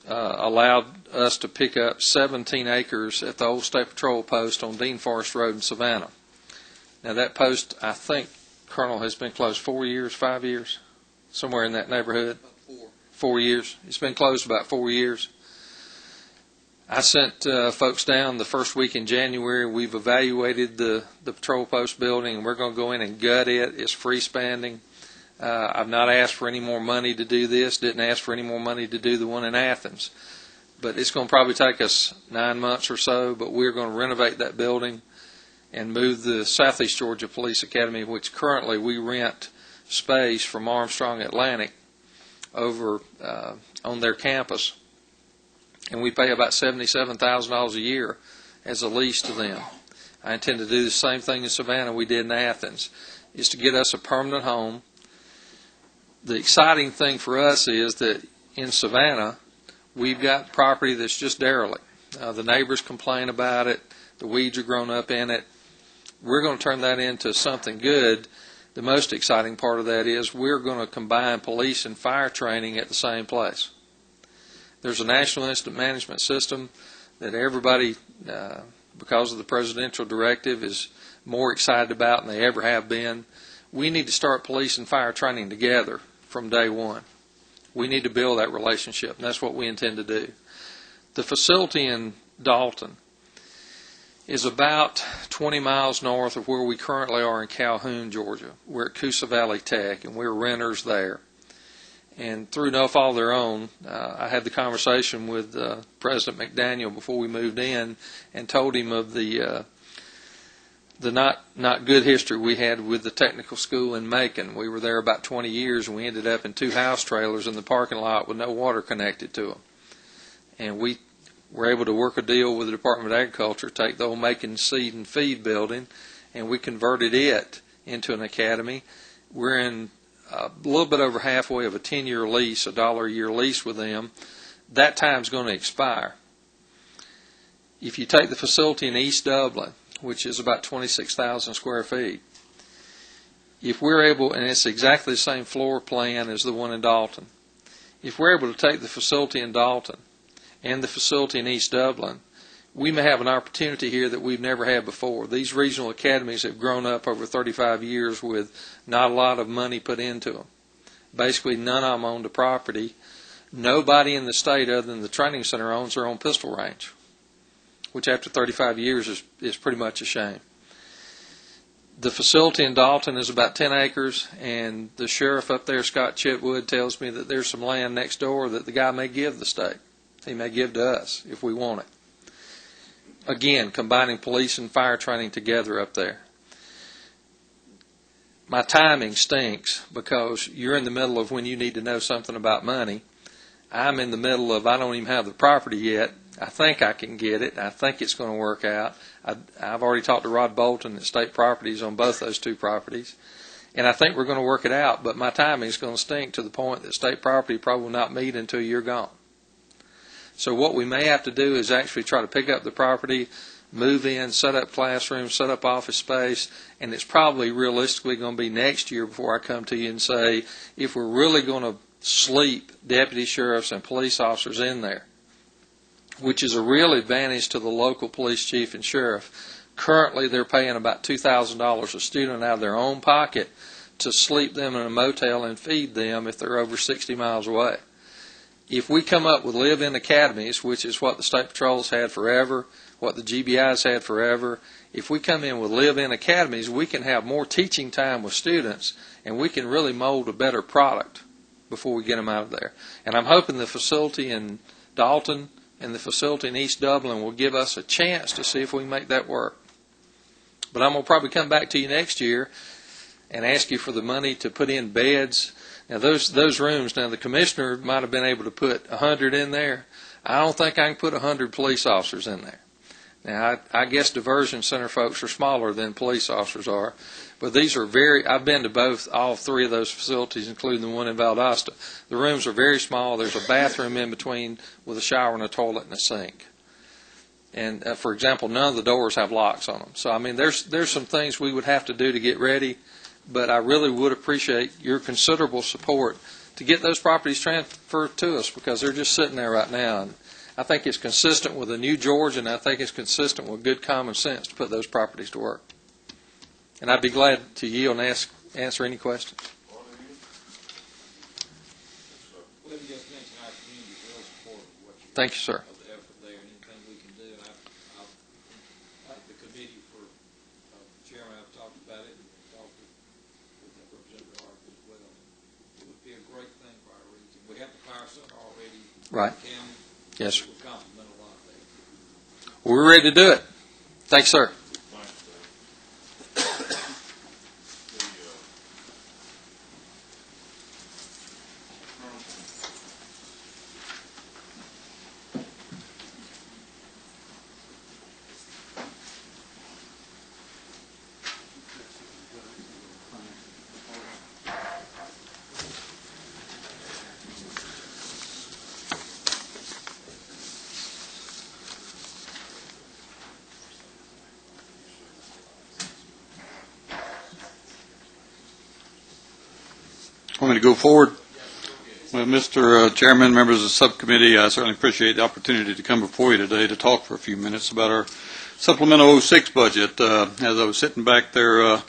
allowed us to pick up 17 acres at the old State Patrol post on Dean Forest Road in Savannah. Now, that post, I think, Colonel, has been closed 4 years, 5 years? somewhere in that neighborhood. About 4. 4 years. It's been closed about 4 years. I sent folks down the first week in January. We've evaluated the patrol post building, and we're going to go in and gut it. It's freestanding. I've not asked for any more money to do this. Didn't ask for any more money to do the one in Athens. But it's going to probably take us 9 months or so, but we're going to renovate that building and move the Southeast Georgia Police Academy, which currently we rent space from Armstrong Atlantic over on their campus, and we pay about $77,000 a year as a lease to them. I intend to do the same thing in Savannah we did in Athens, is to get us a permanent home. The exciting thing for us is that in Savannah, we've got property that's just derelict. The neighbors complain about it. The weeds are grown up in it. We're going to turn that into something good. The most exciting part of that is we're going to combine police and fire training at the same place. There's a national incident management system that everybody, because of the presidential directive, is more excited about than they ever have been. We need to start police and fire training together from day one. We need to build that relationship, and that's what we intend to do. The facility in Dalton is about 20 miles north of where we currently are in Calhoun, Georgia. We're at Coosa Valley Tech, and we're renters there. And through no fault of their own, I had the conversation with President McDaniel before we moved in and told him of the not good history we had with the technical school in Macon. We were there about 20 years, and we ended up in 2 house trailers in the parking lot with no water connected to them. And we were able to work a deal with the Department of Agriculture, take the old Macon Seed and Feed building, and we converted it into an academy. We're in a little bit over halfway of a 10-year lease, $1 a year lease with them. That time's going to expire. If you take the facility in East Dublin, which is about 26,000 square feet, if we're able, and it's exactly the same floor plan as the one in Dalton, if we're able to take the facility in Dalton and the facility in East Dublin, we may have an opportunity here that we've never had before. These regional academies have grown up over 35 years with not a lot of money put into them. Basically, none of them owned a property. Nobody in the state other than the training center owns their own pistol range, which after 35 years is pretty much a shame. The facility in Dalton is about 10 acres, and the sheriff up there, Scott Chitwood, tells me that there's some land next door that the guy may give the state. He may give to us if we want it. Again, combining police and fire training together up there. My timing stinks because you're in the middle of when you need to know something about money. I'm in the middle of I don't even have the property yet. I think I can get it. I think it's going to work out. I've already talked to Rod Bolton at State Properties on both those 2 properties, and I think we're going to work it out, but my timing is going to stink to the point that State Property probably will not meet until you're gone. So what we may have to do is actually try to pick up the property, move in, set up classrooms, set up office space, and it's probably realistically going to be next year before I come to you and say, if we're really going to sleep deputy sheriffs and police officers in there, which is a real advantage to the local police chief and sheriff. Currently, they're paying about $2,000 a student out of their own pocket to sleep them in a motel and feed them if they're over 60 miles away. If we come up with live-in academies, which is what the State Patrol's had forever, what the GBI's had forever, if we come in with live-in academies, we can have more teaching time with students, and we can really mold a better product before we get them out of there. And I'm hoping the facility in Dalton and the facility in East Dublin will give us a chance to see if we can make that work. But I'm going to probably come back to you next year and ask you for the money to put in beds. Now, those rooms, now the commissioner might have been able to put 100 in there. I don't think I can put 100 police officers in there. Now, I guess diversion center folks are smaller than police officers are, but these are I've been to all 3 of those facilities, including the one in Valdosta. The rooms are very small. There's a bathroom in between with a shower and a toilet and a sink. And, for example, none of the doors have locks on them. So, I mean, there's some things we would have to do to get ready, but I really would appreciate your considerable support to get those properties transferred to us because they're just sitting there right now. And I think it's consistent with a new Georgia, and I think it's consistent with good common sense to put those properties to work. And I'd be glad to yield and answer any questions. Thank you, sir. of the effort there and anything we can do. And I like the committee for chairman. I've talked about it and talked with Representative Harper as well. It would be a great thing for our region. We have the fire center already. Right. In the county. Yes, sir. It would complement a lot there. We're ready to do it. Thanks, sir. Want me to go forward? Well, Mr. Chairman, members of the subcommittee, I certainly appreciate the opportunity to come before you today to talk for a few minutes about our supplemental 06 budget. As I was sitting back there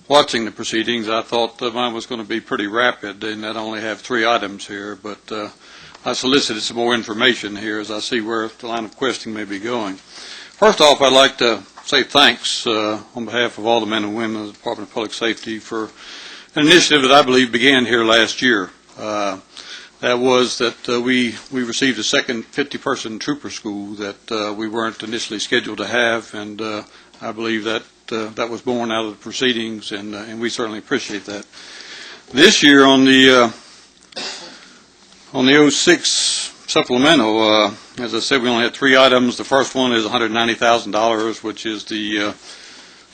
watching the proceedings, I thought mine was going to be pretty rapid, and I'd only have 3 items here, but I solicited some more information here as I see where the line of questioning may be going. First off, I'd like to say thanks on behalf of all the men and women of the Department of Public Safety for an initiative that I believe began here last year. That was that we received a second 50-person trooper school that we weren't initially scheduled to have, and I believe that that was born out of the proceedings, and we certainly appreciate that. This year on the 06 supplemental, as I said, we only had 3 items. The first one is $190,000, which is the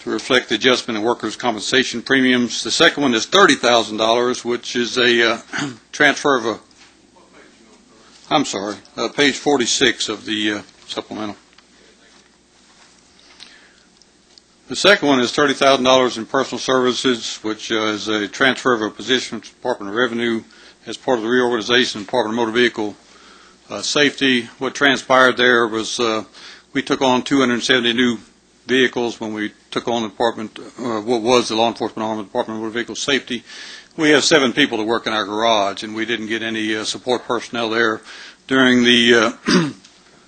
to reflect the adjustment in workers' compensation premiums. The second one is $30,000, which is a transfer of a, I'm sorry, page 46 of the supplemental. The second one is $30,000 in personal services, which is a transfer of a position to the Department of Revenue as part of the reorganization of the Department of Motor Vehicle Safety. What transpired there was we took on 270 new vehicles when we took on the department, what was the law enforcement arm of the Department of Motor Vehicle Safety. We have 7 people that work in our garage, and we didn't get any support personnel there during the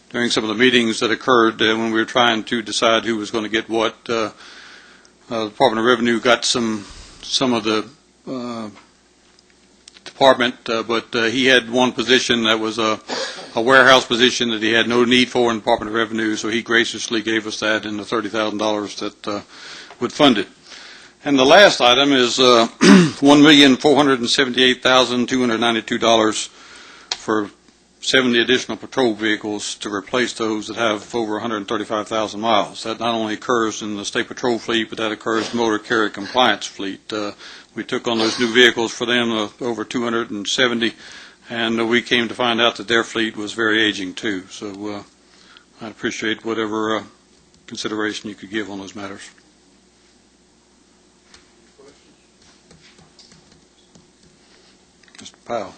during some of the meetings that occurred when we were trying to decide who was going to get what. The Department of Revenue got some of the department, but he had one position that was a warehouse position that he had no need for in the Department of Revenue, so he graciously gave us that in the $30,000 that would fund it. And the last item is $1,478,292 for 70 additional patrol vehicles to replace those that have over 135,000 miles. That not only occurs in the state patrol fleet, but that occurs in the motor carrier compliance fleet. We took on those new vehicles for them, over 270, and we came to find out that their fleet was very aging too. So I'd appreciate whatever consideration you could give on those matters. Mr. Powell.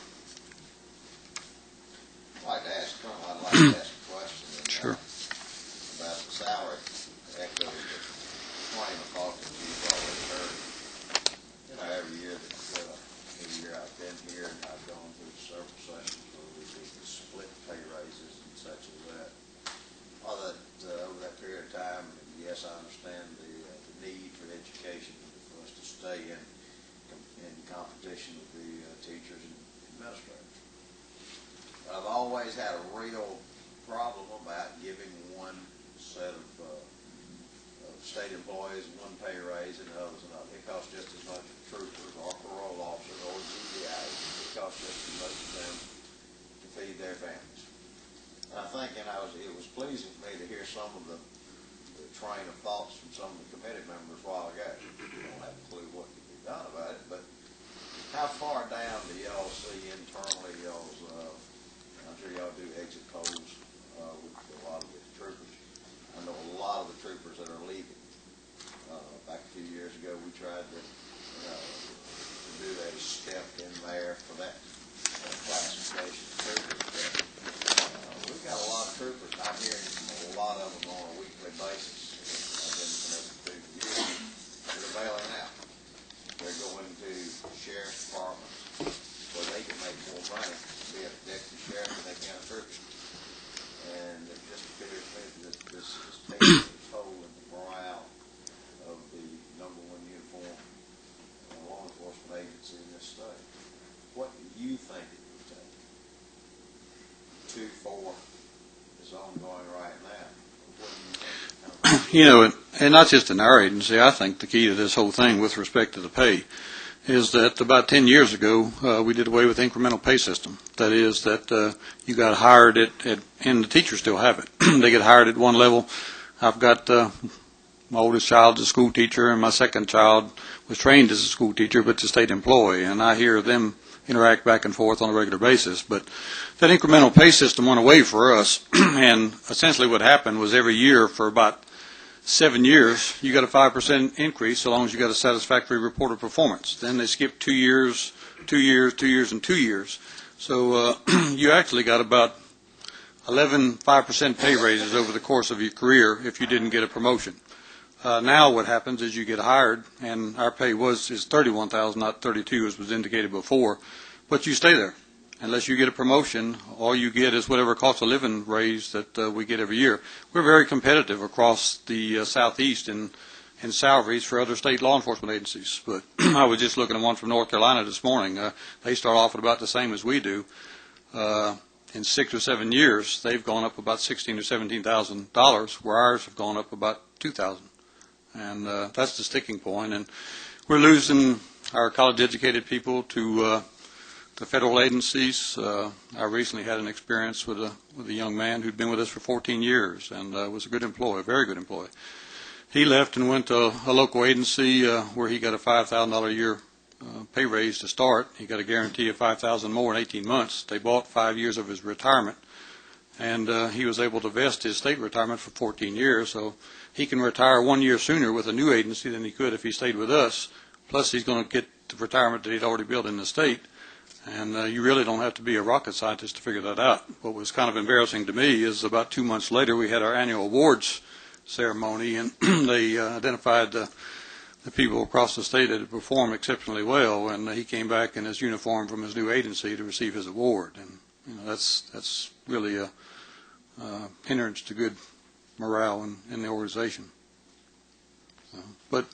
I'd like to ask a question. Sure. About the salary. Echo the train of thought that you've already heard. You know, every year I've been here and I've gone through several sessions where we did the split pay raises and such as that. All that over that period of time, yes, I understand the need for education for us to stay in competition with the teachers and administrators. I've always had a real problem about giving one set of state employees one pay raise and others another. It costs just as much for troopers or parole officers or GBIs. It costs just as much for them to feed their families. And I think, it was pleasing for me to hear some of the train of thoughts from some of the committee members a while ago. We don't have a clue what can be done about it, but how far down do y'all see internally y'all's, I'm sure y'all do exit polls with a lot of the troopers. I know a lot of the troopers that are leaving. Back a few years ago, we tried to do a step in there for that classification of troopers. But we've got a lot of troopers. I'm hearing a lot of them on a weekly basis. I've been connected to for years. They're bailing out. They're going to sheriff's departments where they can make more money to be a deputy sheriff than they can a trooper. before is ongoing right now. What do you think? You know, and not just in our agency, I think the key to this whole thing with respect to the pay is that about 10 years ago, we did away with the incremental pay system. That is that you got hired and the teachers still have it. They get hired at one level. I've got my oldest child is a school teacher, and my second child was trained as a school teacher, but it's a state employee, and I hear them interact back and forth on a regular basis. But that incremental pay system went away for us, and essentially what happened was every year for about 7 years, you got a 5% increase so long as you got a satisfactory report of performance. Then they skipped 2 years, 2 years, 2 years, and 2 years. So you actually got about 5% pay raises over the course of your career if you didn't get a promotion. Now what happens is you get hired, and our pay is $31,000, not $32,000 as was indicated before, but you stay there. Unless you get a promotion, all you get is whatever cost of living raise that we get every year. We're very competitive across the Southeast in salaries for other state law enforcement agencies. But I was just looking at one from North Carolina this morning. They start off at about the same as we do. In 6 or 7 years, they've gone up about $16,000 or $17,000, where ours have gone up about $2,000. And that's the sticking point. And we're losing our college-educated people to the federal agencies. I recently had an experience with a young man who'd been with us for 14 years and was a good employee, a very good employee. He left and went to a local agency where he got a $5,000 a year pay raise to start. He got a guarantee of $5,000 more in 18 months. They bought 5 years of his retirement, and he was able to vest his state retirement for 14 years, so he can retire 1 year sooner with a new agency than he could if he stayed with us. Plus, he's going to get the retirement that he'd already built in the state. And you really don't have to be a rocket scientist to figure that out. What was kind of embarrassing to me is about 2 months later we had our annual awards ceremony, and they identified the people across the state that had performed exceptionally well, and he came back in his uniform from his new agency to receive his award. And you know, that's really a hindrance to good morale in the organization. But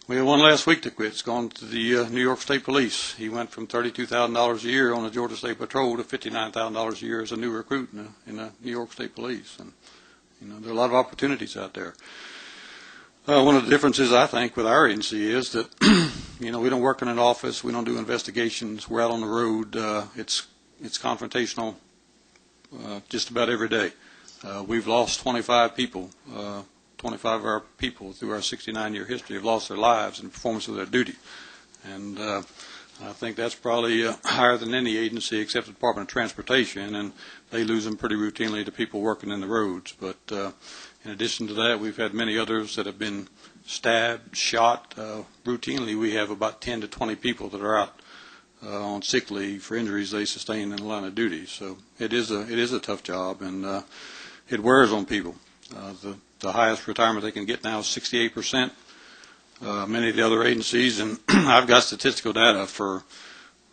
we had one last week that quit. It's gone to the New York State Police. He went from $32,000 a year on the Georgia State Patrol to $59,000 a year as a new recruit in the New York State Police. And you know, there are a lot of opportunities out there. One of the differences, I think, with our agency is that you know, we don't work in an office. We don't do investigations. We're out on the road. It's confrontational just about every day. We've lost 25 people. 25 of our people through our 69-year history have lost their lives in the performance of their duty. And I think that's probably higher than any agency except the Department of Transportation, and they lose them pretty routinely to people working in the roads. But in addition to that, we've had many others that have been stabbed, shot. Routinely, we have about 10 to 20 people that are out on sick leave for injuries they sustained in the line of duty. So it is a tough job, and it wears on people. The highest retirement they can get now is 68%. Many of the other agencies, and I've got statistical data for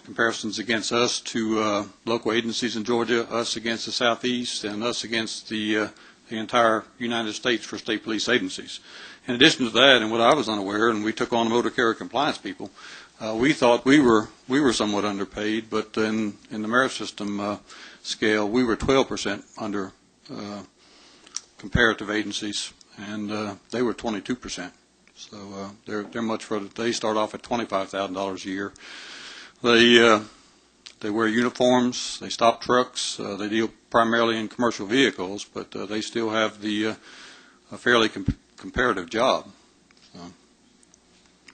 comparisons against us to local agencies in Georgia, us against the Southeast, and us against the entire United States for state police agencies. In addition to that, and what I was unaware, and we took on motor carrier compliance people, we thought we were somewhat underpaid, but in the merit system scale, we were 12% under comparative agencies, and they were 22%. So they're much further. They start off at $25,000 a year. They wear uniforms. They stop trucks. They deal primarily in commercial vehicles, but they still have a fairly comparative job. So,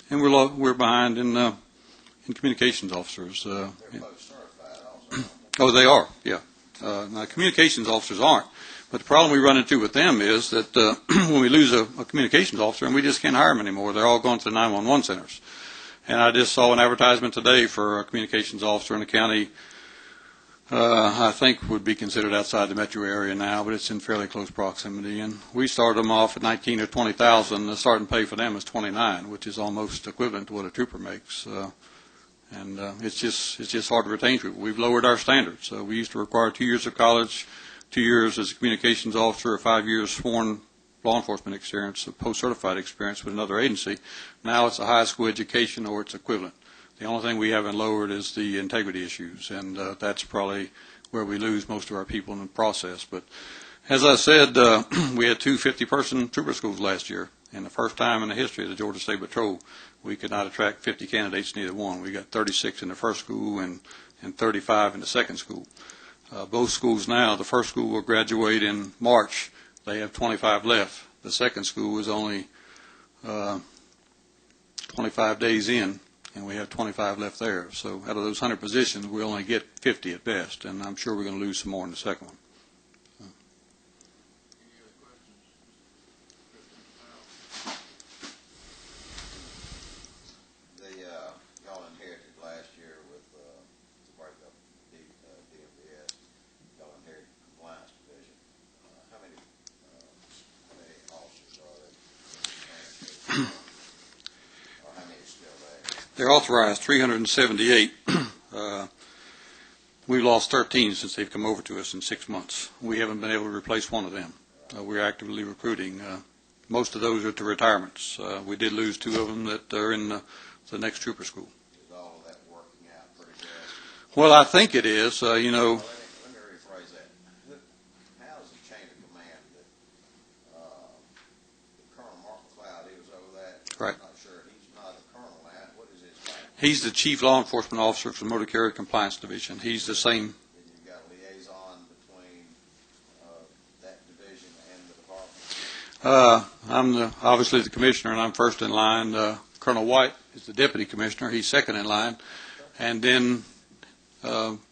and we're behind in communications officers. They're both certified also. Oh, they are. Yeah. Now communications officers aren't. But the problem we run into with them is that when we lose a communications officer, and we just can't hire them anymore, they're all going to the 911 centers. And I just saw an advertisement today for a communications officer in a county I think would be considered outside the metro area now, but it's in fairly close proximity. And we started them off at 19 or 20,000. The starting pay for them is 29, which is almost equivalent to what a trooper makes. And it's just hard to retain people. We've lowered our standards. We used to require 2 years of college, 2 years as a communications officer, or 5 years sworn law enforcement experience, a post-certified experience with another agency. Now it's a high school education or its equivalent. The only thing we haven't lowered is the integrity issues, and that's probably where we lose most of our people in the process. But as I said, we had two 50-person trooper schools last year, and the first time in the history of the Georgia State Patrol, we could not attract 50 candidates in either one. We got 36 in the first school and 35 in the second school. Both schools now, the first school will graduate in March. They have 25 left. The second school is only 25 days in, and we have 25 left there. So out of those 100 positions, we only get 50 at best, and I'm sure we're going to lose some more in the second one. Any other questions? Y'all inherited last year with the breakup DMVS, y'all inherited compliance division. How many officers are there? Or how many are still there? They're authorized 378. We've lost 13 since they've come over to us in 6 months. We haven't been able to replace one of them. We're actively recruiting. Most of those are to retirements. We did lose 2 of them that are in the next trooper school. Is all of that working out pretty good? Well, I think it is. Let me rephrase that. How's the chain of command that Colonel Mark McLeod, he was over that? Right. I'm not sure. He's not a colonel now. What is his title? He's the chief law enforcement officer for the Motor Carrier Compliance Division. He's the same. And you've got liaison between that division and the department? I'm obviously the commissioner, and I'm first in line. Colonel White is the deputy commissioner. He's second in line. And then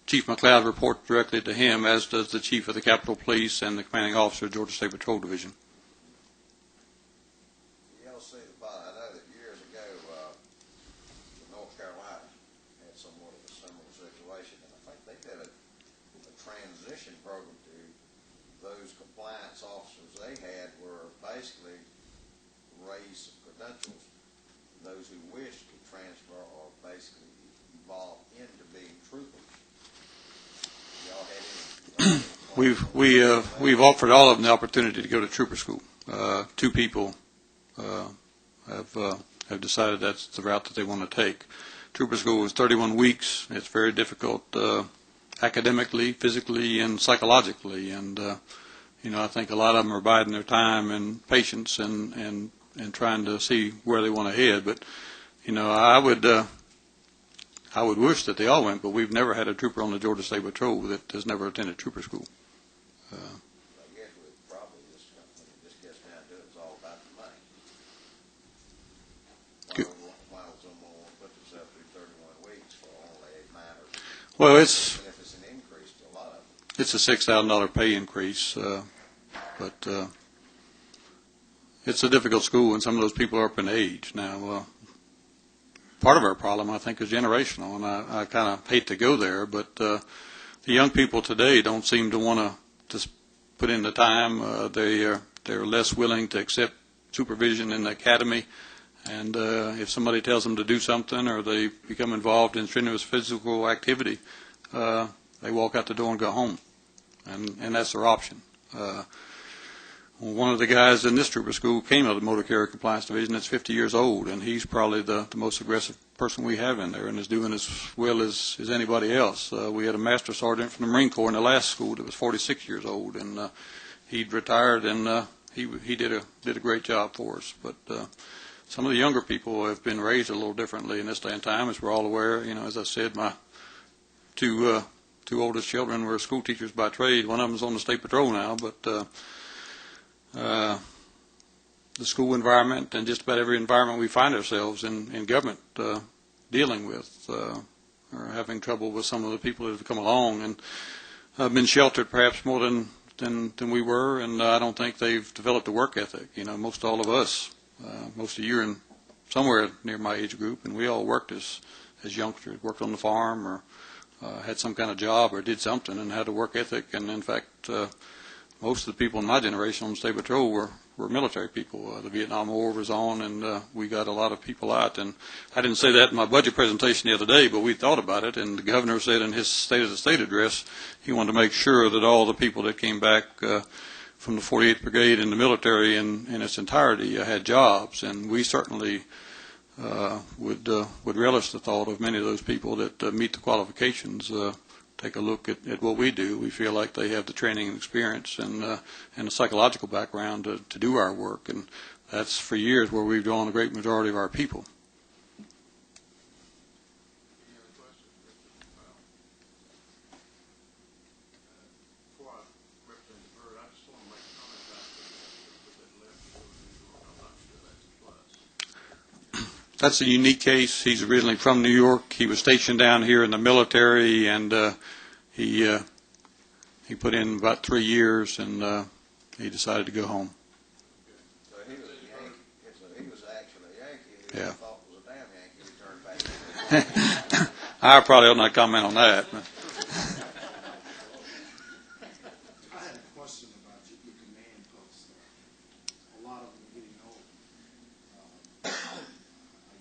Chief McLeod reports directly to him, as does the chief of the Capitol Police and the commanding officer of Georgia State Patrol Division. Y'all see the bottom. I know that years ago, North Carolina had somewhat of a similar situation, and I think they did a transition program to those compliance officers they had were basically raised credentials. Those who wished to transfer or basically evolve into being troopers. Y'all had any? We've offered all of them the opportunity to go to trooper school. 2 people have decided that's the route that they want to take. Trooper school is 31 weeks. It's very difficult academically, physically, and psychologically. And I think a lot of them are biding their time and patience and trying to see where they want to head. But I would wish that they all went, but we've never had a trooper on the Georgia State Patrol that has never attended trooper school. I guess with probably this company, it just gets down to it, it's all about the money. Why would someone want to put themselves through 31 weeks for only $8 matters? Well, Even if it's an increase to a lot of them. it's a $6,000 pay increase, but it's a difficult school, and some of those people are up in age now. Part of our problem, I think, is generational, and I kind of hate to go there, but the young people today don't seem to want to just put in the time. They're less willing to accept supervision in the academy, and if somebody tells them to do something or they become involved in strenuous physical activity, they walk out the door and go home, and that's their option. One of the guys in this trooper school came out of the Motor Carrier Compliance Division that's 50 years old, and he's probably the most aggressive person we have in there and is doing as well as anybody else. We had a master sergeant from the Marine Corps in the last school that was 46 years old, and he'd retired, and he did a great job for us. But some of the younger people have been raised a little differently in this day and time, as we're all aware. As I said, my two oldest children were school teachers by trade. One of them's on the State Patrol now, but the school environment and just about every environment we find ourselves in government dealing with are having trouble with some of the people that have come along and have been sheltered perhaps more than we were, and I don't think they've developed a work ethic. Most all of us, most of you are in somewhere near my age group, and we all worked as youngsters, worked on the farm or had some kind of job or did something and had a work ethic, and in fact most of the people in my generation on the State Patrol were military people. The Vietnam War was on, and we got a lot of people out. And I didn't say that in my budget presentation the other day, but we thought about it, and the governor said in his State of the State address he wanted to make sure that all the people that came back from the 48th Brigade in the military in its entirety had jobs, and we certainly would relish the thought of many of those people that meet the qualifications take a look at what we do. We feel like they have the training and experience and the psychological background to do our work, and that's for years where we've drawn a great majority of our people. Any other questions, Mr. Powell? Before I Representative Byrd, I just want to make a comment about that left field. I'm not sure that's a plus. That's a unique case. He's originally from New York. He was stationed down here in the military, and he put in about 3 years, and he decided to go home. So he was a Yankee. So he was actually a Yankee. He Yeah. thought was a damn Yankee. He turned back. I probably ought not comment on that. But. I had a question about your command posts. A lot of them are getting old. I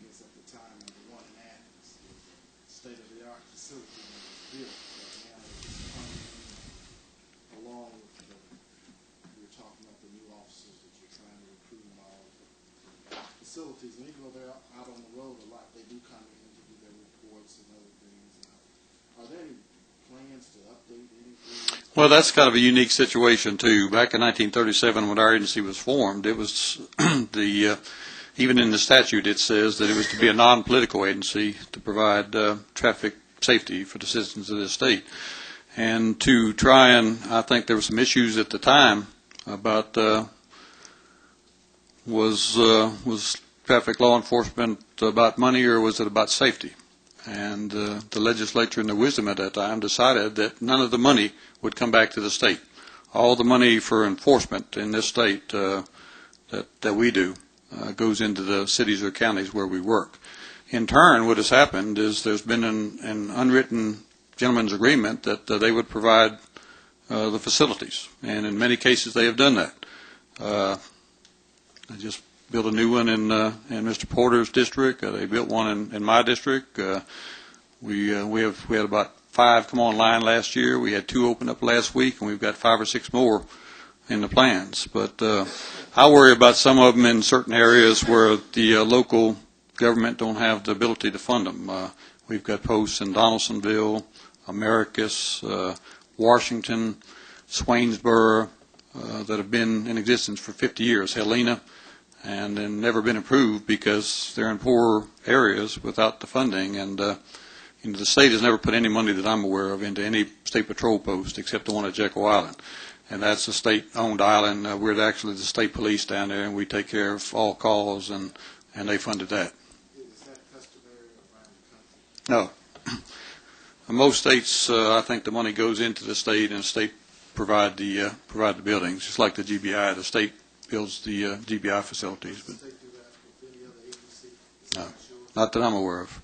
guess at the time of the one in Athens, it was a state-of-the-art facility that was built. But now it's just coming along with you're talking about the new officers that you're trying to recruit and all the facilities. And even though they're out on the road a lot, they do come in to do their reports and other things. Are there any plans to update anything? Well, that's kind of a unique situation too. Back in 1937, when our agency was formed, it was even in the statute it says that it was to be a non-political agency to provide traffic safety for the citizens of this state. And to try and, I think there were some issues at the time about was traffic law enforcement about money, or was it about safety? And the legislature, in their wisdom at that time, decided that none of the money would come back to the state. All the money for enforcement in this state that we do goes into the cities or counties where we work. In turn, what has happened is there's been an unwritten gentleman's agreement that they would provide the facilities, and in many cases they have done that. I just built a new one in Mr. Porter's district. They built one in my district. We had about 5 come online last year. We had 2 open up last week, and we've got 5 or 6 more in the plans. But I worry about some of them in certain areas where the local government don't have the ability to fund them. We've got posts in Donaldsonville, Americus, Washington, Swainsboro that have been in existence for 50 years, Helena, and then never been improved because they're in poor areas without the funding. And the state has never put any money that I'm aware of into any state patrol post except the one at Jekyll Island. And that's a state-owned island. We're actually the state police down there, and we take care of all calls, and they funded that. Is that customary around the country? No. Most states, I think the money goes into the state, and the state provide the buildings, just like the GBI. The state builds the GBI facilities. But Does the state do that with any other agency? no, not that I'm aware of.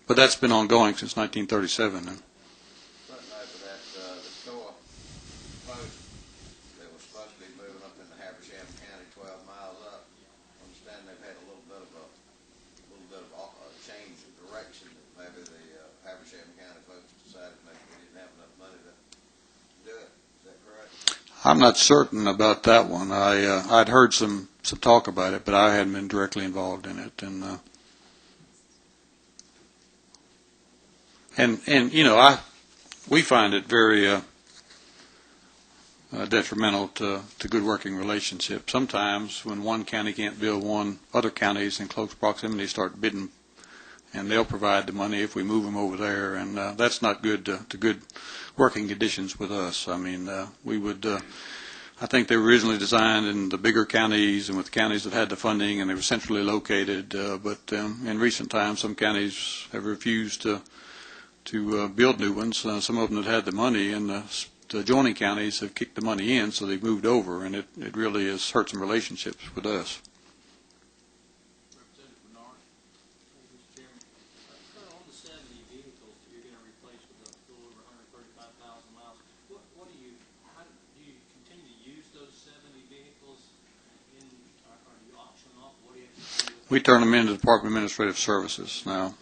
But that's been ongoing since 1937. And Footnote for that, the store post that was supposed to be moving up into Habersham County 12 miles up. I understand they've had a little bit of a change of direction. That maybe the Habersham County folks decided maybe we didn't have enough money to do it. Is that correct? I'm not certain about that one. I'd heard some talk about it, but I hadn't been directly involved in it. And you know, we find it very detrimental to good working relationships. Sometimes when one county can't build one, other counties in close proximity start bidding, and they'll provide the money if we move them over there, and that's not good to good working conditions with us. I mean, we would. I think they were originally designed in the bigger counties and with counties that had the funding, and they were centrally located. But in recent times, some counties have refused to build new ones. Some of them that had the money, and the adjoining counties have kicked the money in, so they've moved over, and it really has hurt some relationships with us. Representative Bernard. Mr. Chairman, on the 70 vehicles that you're going to replace with a little over 135,000 miles, how do you continue to use those 70 vehicles, or do you auction them off? What do you have to do? We turn them into the Department of Administrative Services now.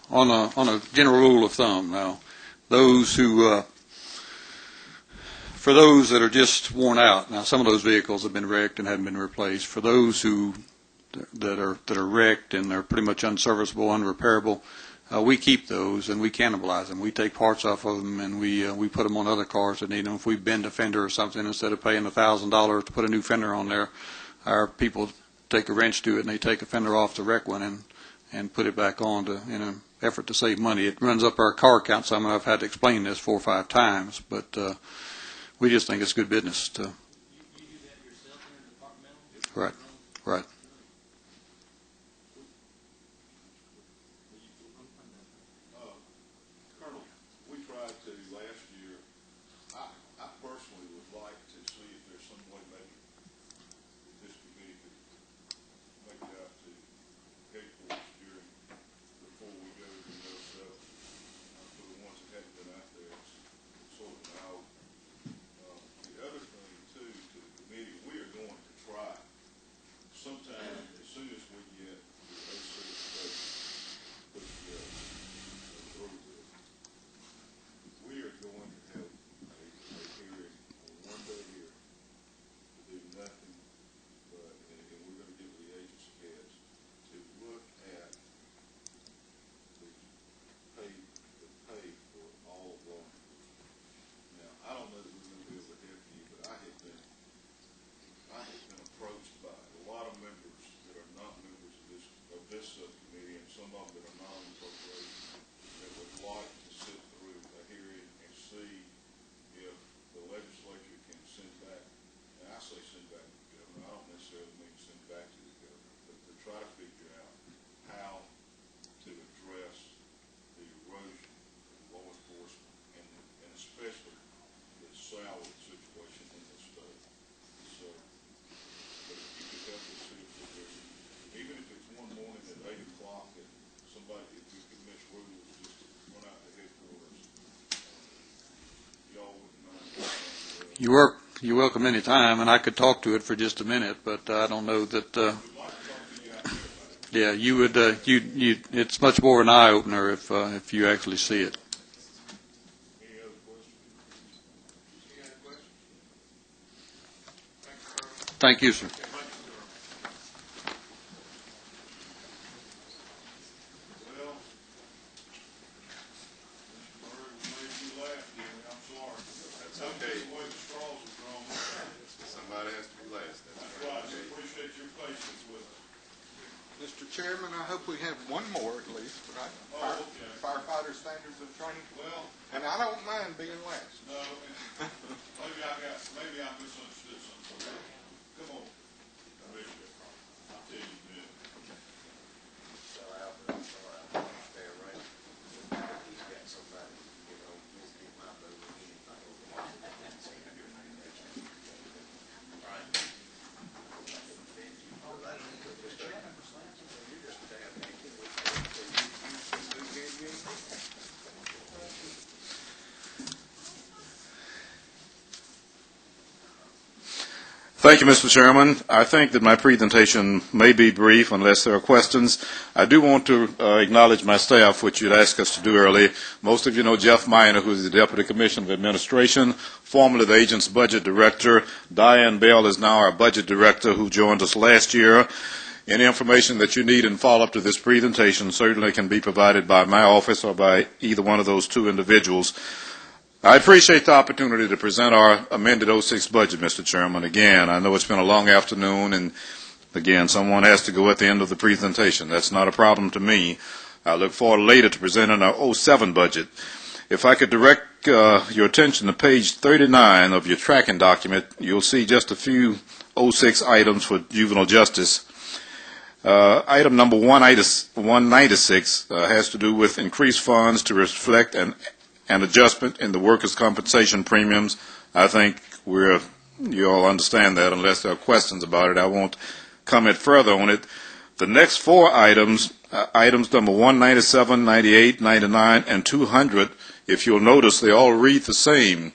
On a general rule of thumb, now, those who, for those that are just worn out, now some of those vehicles have been wrecked and haven't been replaced. For those that are wrecked and they're pretty much unserviceable, unrepairable, we keep those and we cannibalize them. We take parts off of them and we put them on other cars that need them. If we bend a fender or something, instead of paying $1,000 to put a new fender on there, our people take a wrench to it and they take a fender off the wreck one and put it back on in an effort to save money. It runs up our car count some, and I've had to explain this 4 or 5 times, but we just think it's good business. You do that yourself in a departmental? Right, right. Colonel, we tried to last year. I personally would like to see if there's some way maybe this committee could make it out to headquarters before we go to those for the ones that haven't been out there. It's sort of an out. The other thing too, to the committee, we are going to try sometime as soon as we get the O6 put together. We are going to have a hearing on one day here to do nothing but, and we're going to get with the agency heads to look at the pay for all of law enforcement. Now, I don't know that we're going to be able to help you, but I have been approached by a lot of members that are not members of this subcommittee, and some of them that are not on appropriations, that would like to sit through a hearing and see if the legislature can send back, and I say send back to the governor, I don't necessarily mean send back to the governor, but to try to figure out how to address the erosion of law enforcement and especially the salary situation in the state. So, but if you could help us see if there's, even if it's one morning at 8 o'clock, and somebody, if we could miss rules, just run out to headquarters, y'all wouldn't mind. You're welcome any time, and I could talk to it for just a minute, but I don't know that. Yeah, you would. It's much more an eye opener if you actually see it. Any other questions? Any other questions? Thank you, sir. Well, Mr. Murray, we made you laugh, Gary, I'm sorry. That's okay. The way the straws are drawn. Somebody has to be last. That's right, we appreciate your patience with us. Mr. Chairman, I hope we have one more at least, right? Oh, okay. Firefighter standards of training. Well, And I don't mind being last. no, maybe I misunderstood something. Come on. Commissioner, I'll tell you in a minute. So Albert, I'm sorry, I don't understand, right? He's got somebody, get my vote or anything. Thank you, Mr. Chairman. I think that my presentation may be brief unless there are questions. I do want to acknowledge my staff, which you'd asked us to do early. Most of you know Jeff Miner, who is the Deputy Commissioner of Administration, formerly the agent's budget director. Diane Bell is now our budget director, who joined us last year. Any information that you need in follow-up to this presentation certainly can be provided by my office or by either one of those two individuals. I appreciate the opportunity to present our amended 06 budget, Mr. Chairman. Again, I know it's been a long afternoon, and again, someone has to go at the end of the presentation. That's not a problem to me. I look forward later to presenting our 07 budget. If I could direct your attention to page 39 of your tracking document, you'll see just a few 06 items for juvenile justice. Item number 196 has to do with increased funds to reflect an adjustment in the workers' compensation premiums. I think you all understand that. Unless there are questions about it, I won't comment further on it. The next four items, items number 197, 98, 99, and 200, if you'll notice, they all read the same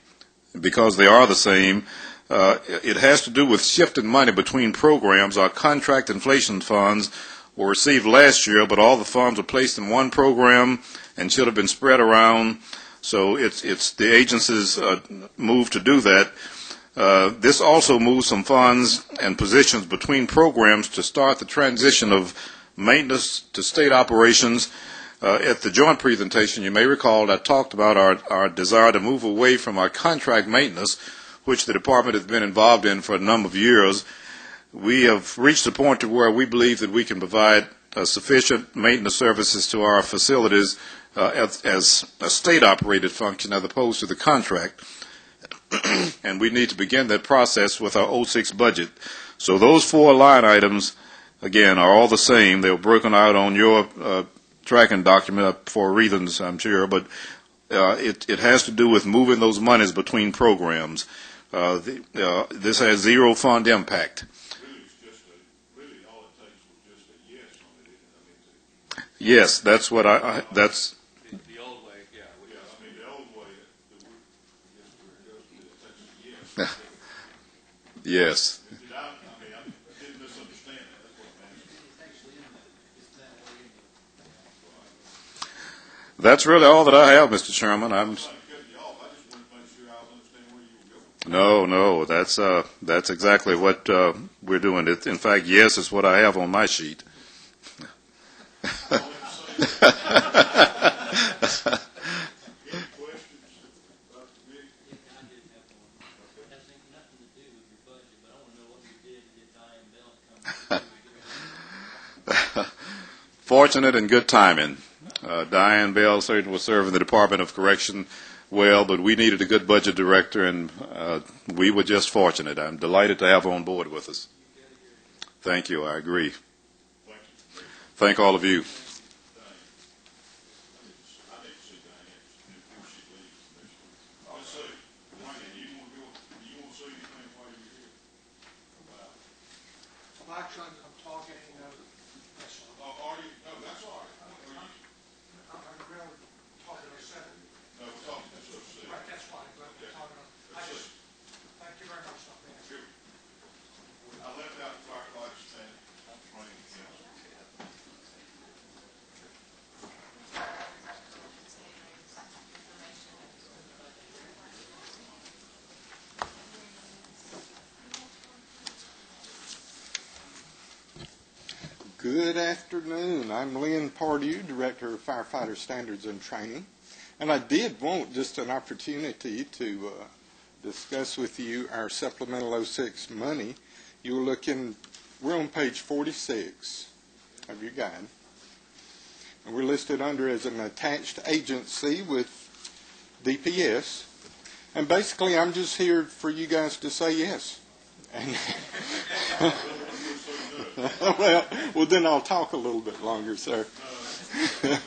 because they are the same. It has to do with shifting money between programs. Our contract inflation funds were received last year, but all the funds were placed in one program and should have been spread around. So it's the agency's move to do that. This also moves some funds and positions between programs to start the transition of maintenance to state operations. At the joint presentation, you may recall I talked about our desire to move away from our contract maintenance, which the department has been involved in for a number of years. We have reached a point to where we believe that we can provide sufficient maintenance services to our facilities as a state-operated function as opposed to the contract. And we need to begin that process with our 06 budget. So those 4 line items, again, are all the same. They were broken out on your tracking document for reasons, I'm sure, but it has to do with moving those monies between programs. This has zero fund impact. Yes, that's what that's. The old way, yeah. Yeah, I mean, the old way, yes. Yes. I didn't misunderstand that. That's what I'm asking. That's really all that I have, Mr. Chairman. No, that's exactly what we're doing. In fact, yes, is what I have on my sheet. Fortunate and good timing. Diane Bell certainly was serving the Department of Correction well, but we needed a good budget director, and we were just fortunate. I'm delighted to have her on board with us. Thank you. I agree. Thank all of you. Actually, I'm talking, I'm going to talk to 07. No, we're talking to 06. Right, that's fine, but we're talking, thank you very much, Dr. Sure. I left out the firefighter stand training council. Good afternoon. I'm Lynn Pardue, Director of Firefighter Standards and Training. And I did want just an opportunity to discuss with you our supplemental 06 money. We're on page 46 of your guide. And we're listed under as an attached agency with DPS. And basically, I'm just here for you guys to say yes. And well, then I'll talk a little bit longer, sir. I do have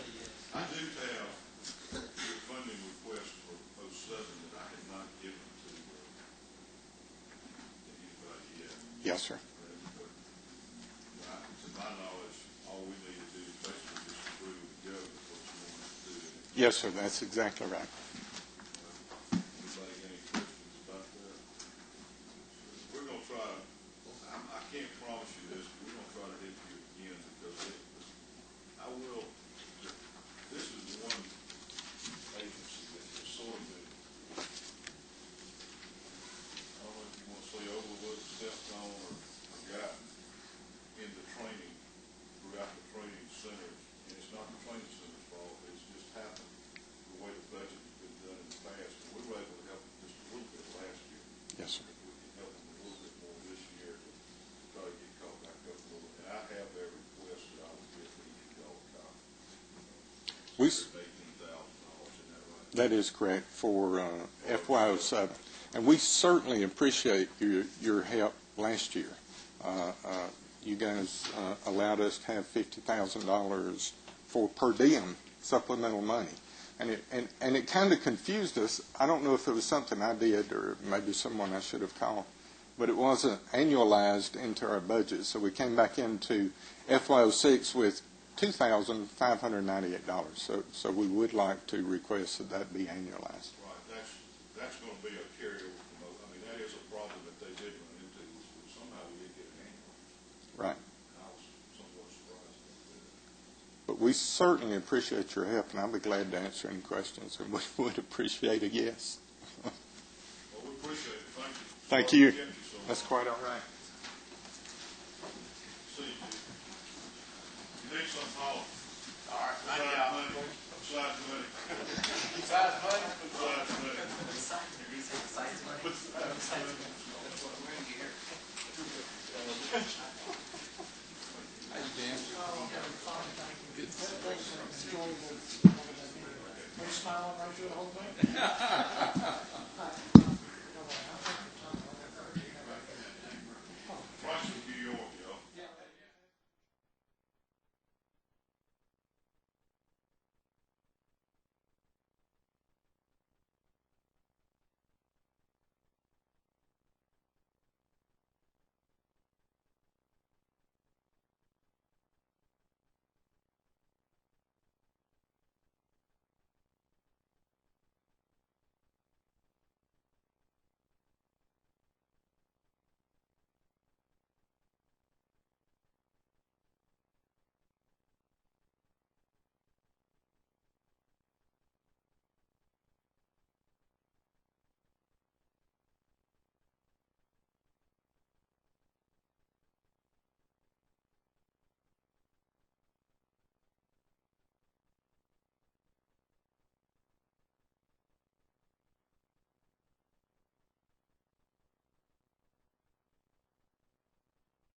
your funding request for 07 that I have not given to anybody yet. Yes, sir. To my knowledge, all we need to do is basically just approve and go with what you want us to do. Yes, sir. That's exactly right. Anybody got any questions about that? We're going to try, I can't promise you this, but we're going to try to hit you again because I will, this is the one agency that has sort of been, I don't know if you want to say overlooked, stepped on, or forgotten in the training, throughout the training centers. And it's not the training center's fault, it's just happened the way the budget has been done in the past. And we were able to help them just a little bit last year. Yes, sir. If we can help them a little bit more this year to try to get caught back up a little bit. And I have their request that I will give each of y'all a copy. $18,000, isn't that right? That is correct for FY07. And we certainly appreciate your help last year. You guys allowed us to have $50,000 for per diem supplemental money. And it kind of confused us. I don't know if it was something I did or maybe someone I should have called, but it wasn't annualized into our budget. So we came back into FY06 with $2,598. So we would like to request that be annualized. Right, that's going to be a carryover from, I mean, that is a problem that they did run into, was somehow we did get an annual. Right. I was somewhat surprised about that. But we certainly appreciate your help, and I'll be glad to answer any questions, and we would appreciate a yes. Well, we appreciate it. Thank you. Thank you. So That's quite all right. See you. You need some help. All right, thank y'all. Besides money. Besides money? Besides money. How you doing? Good. Are you smiling right through the whole thing?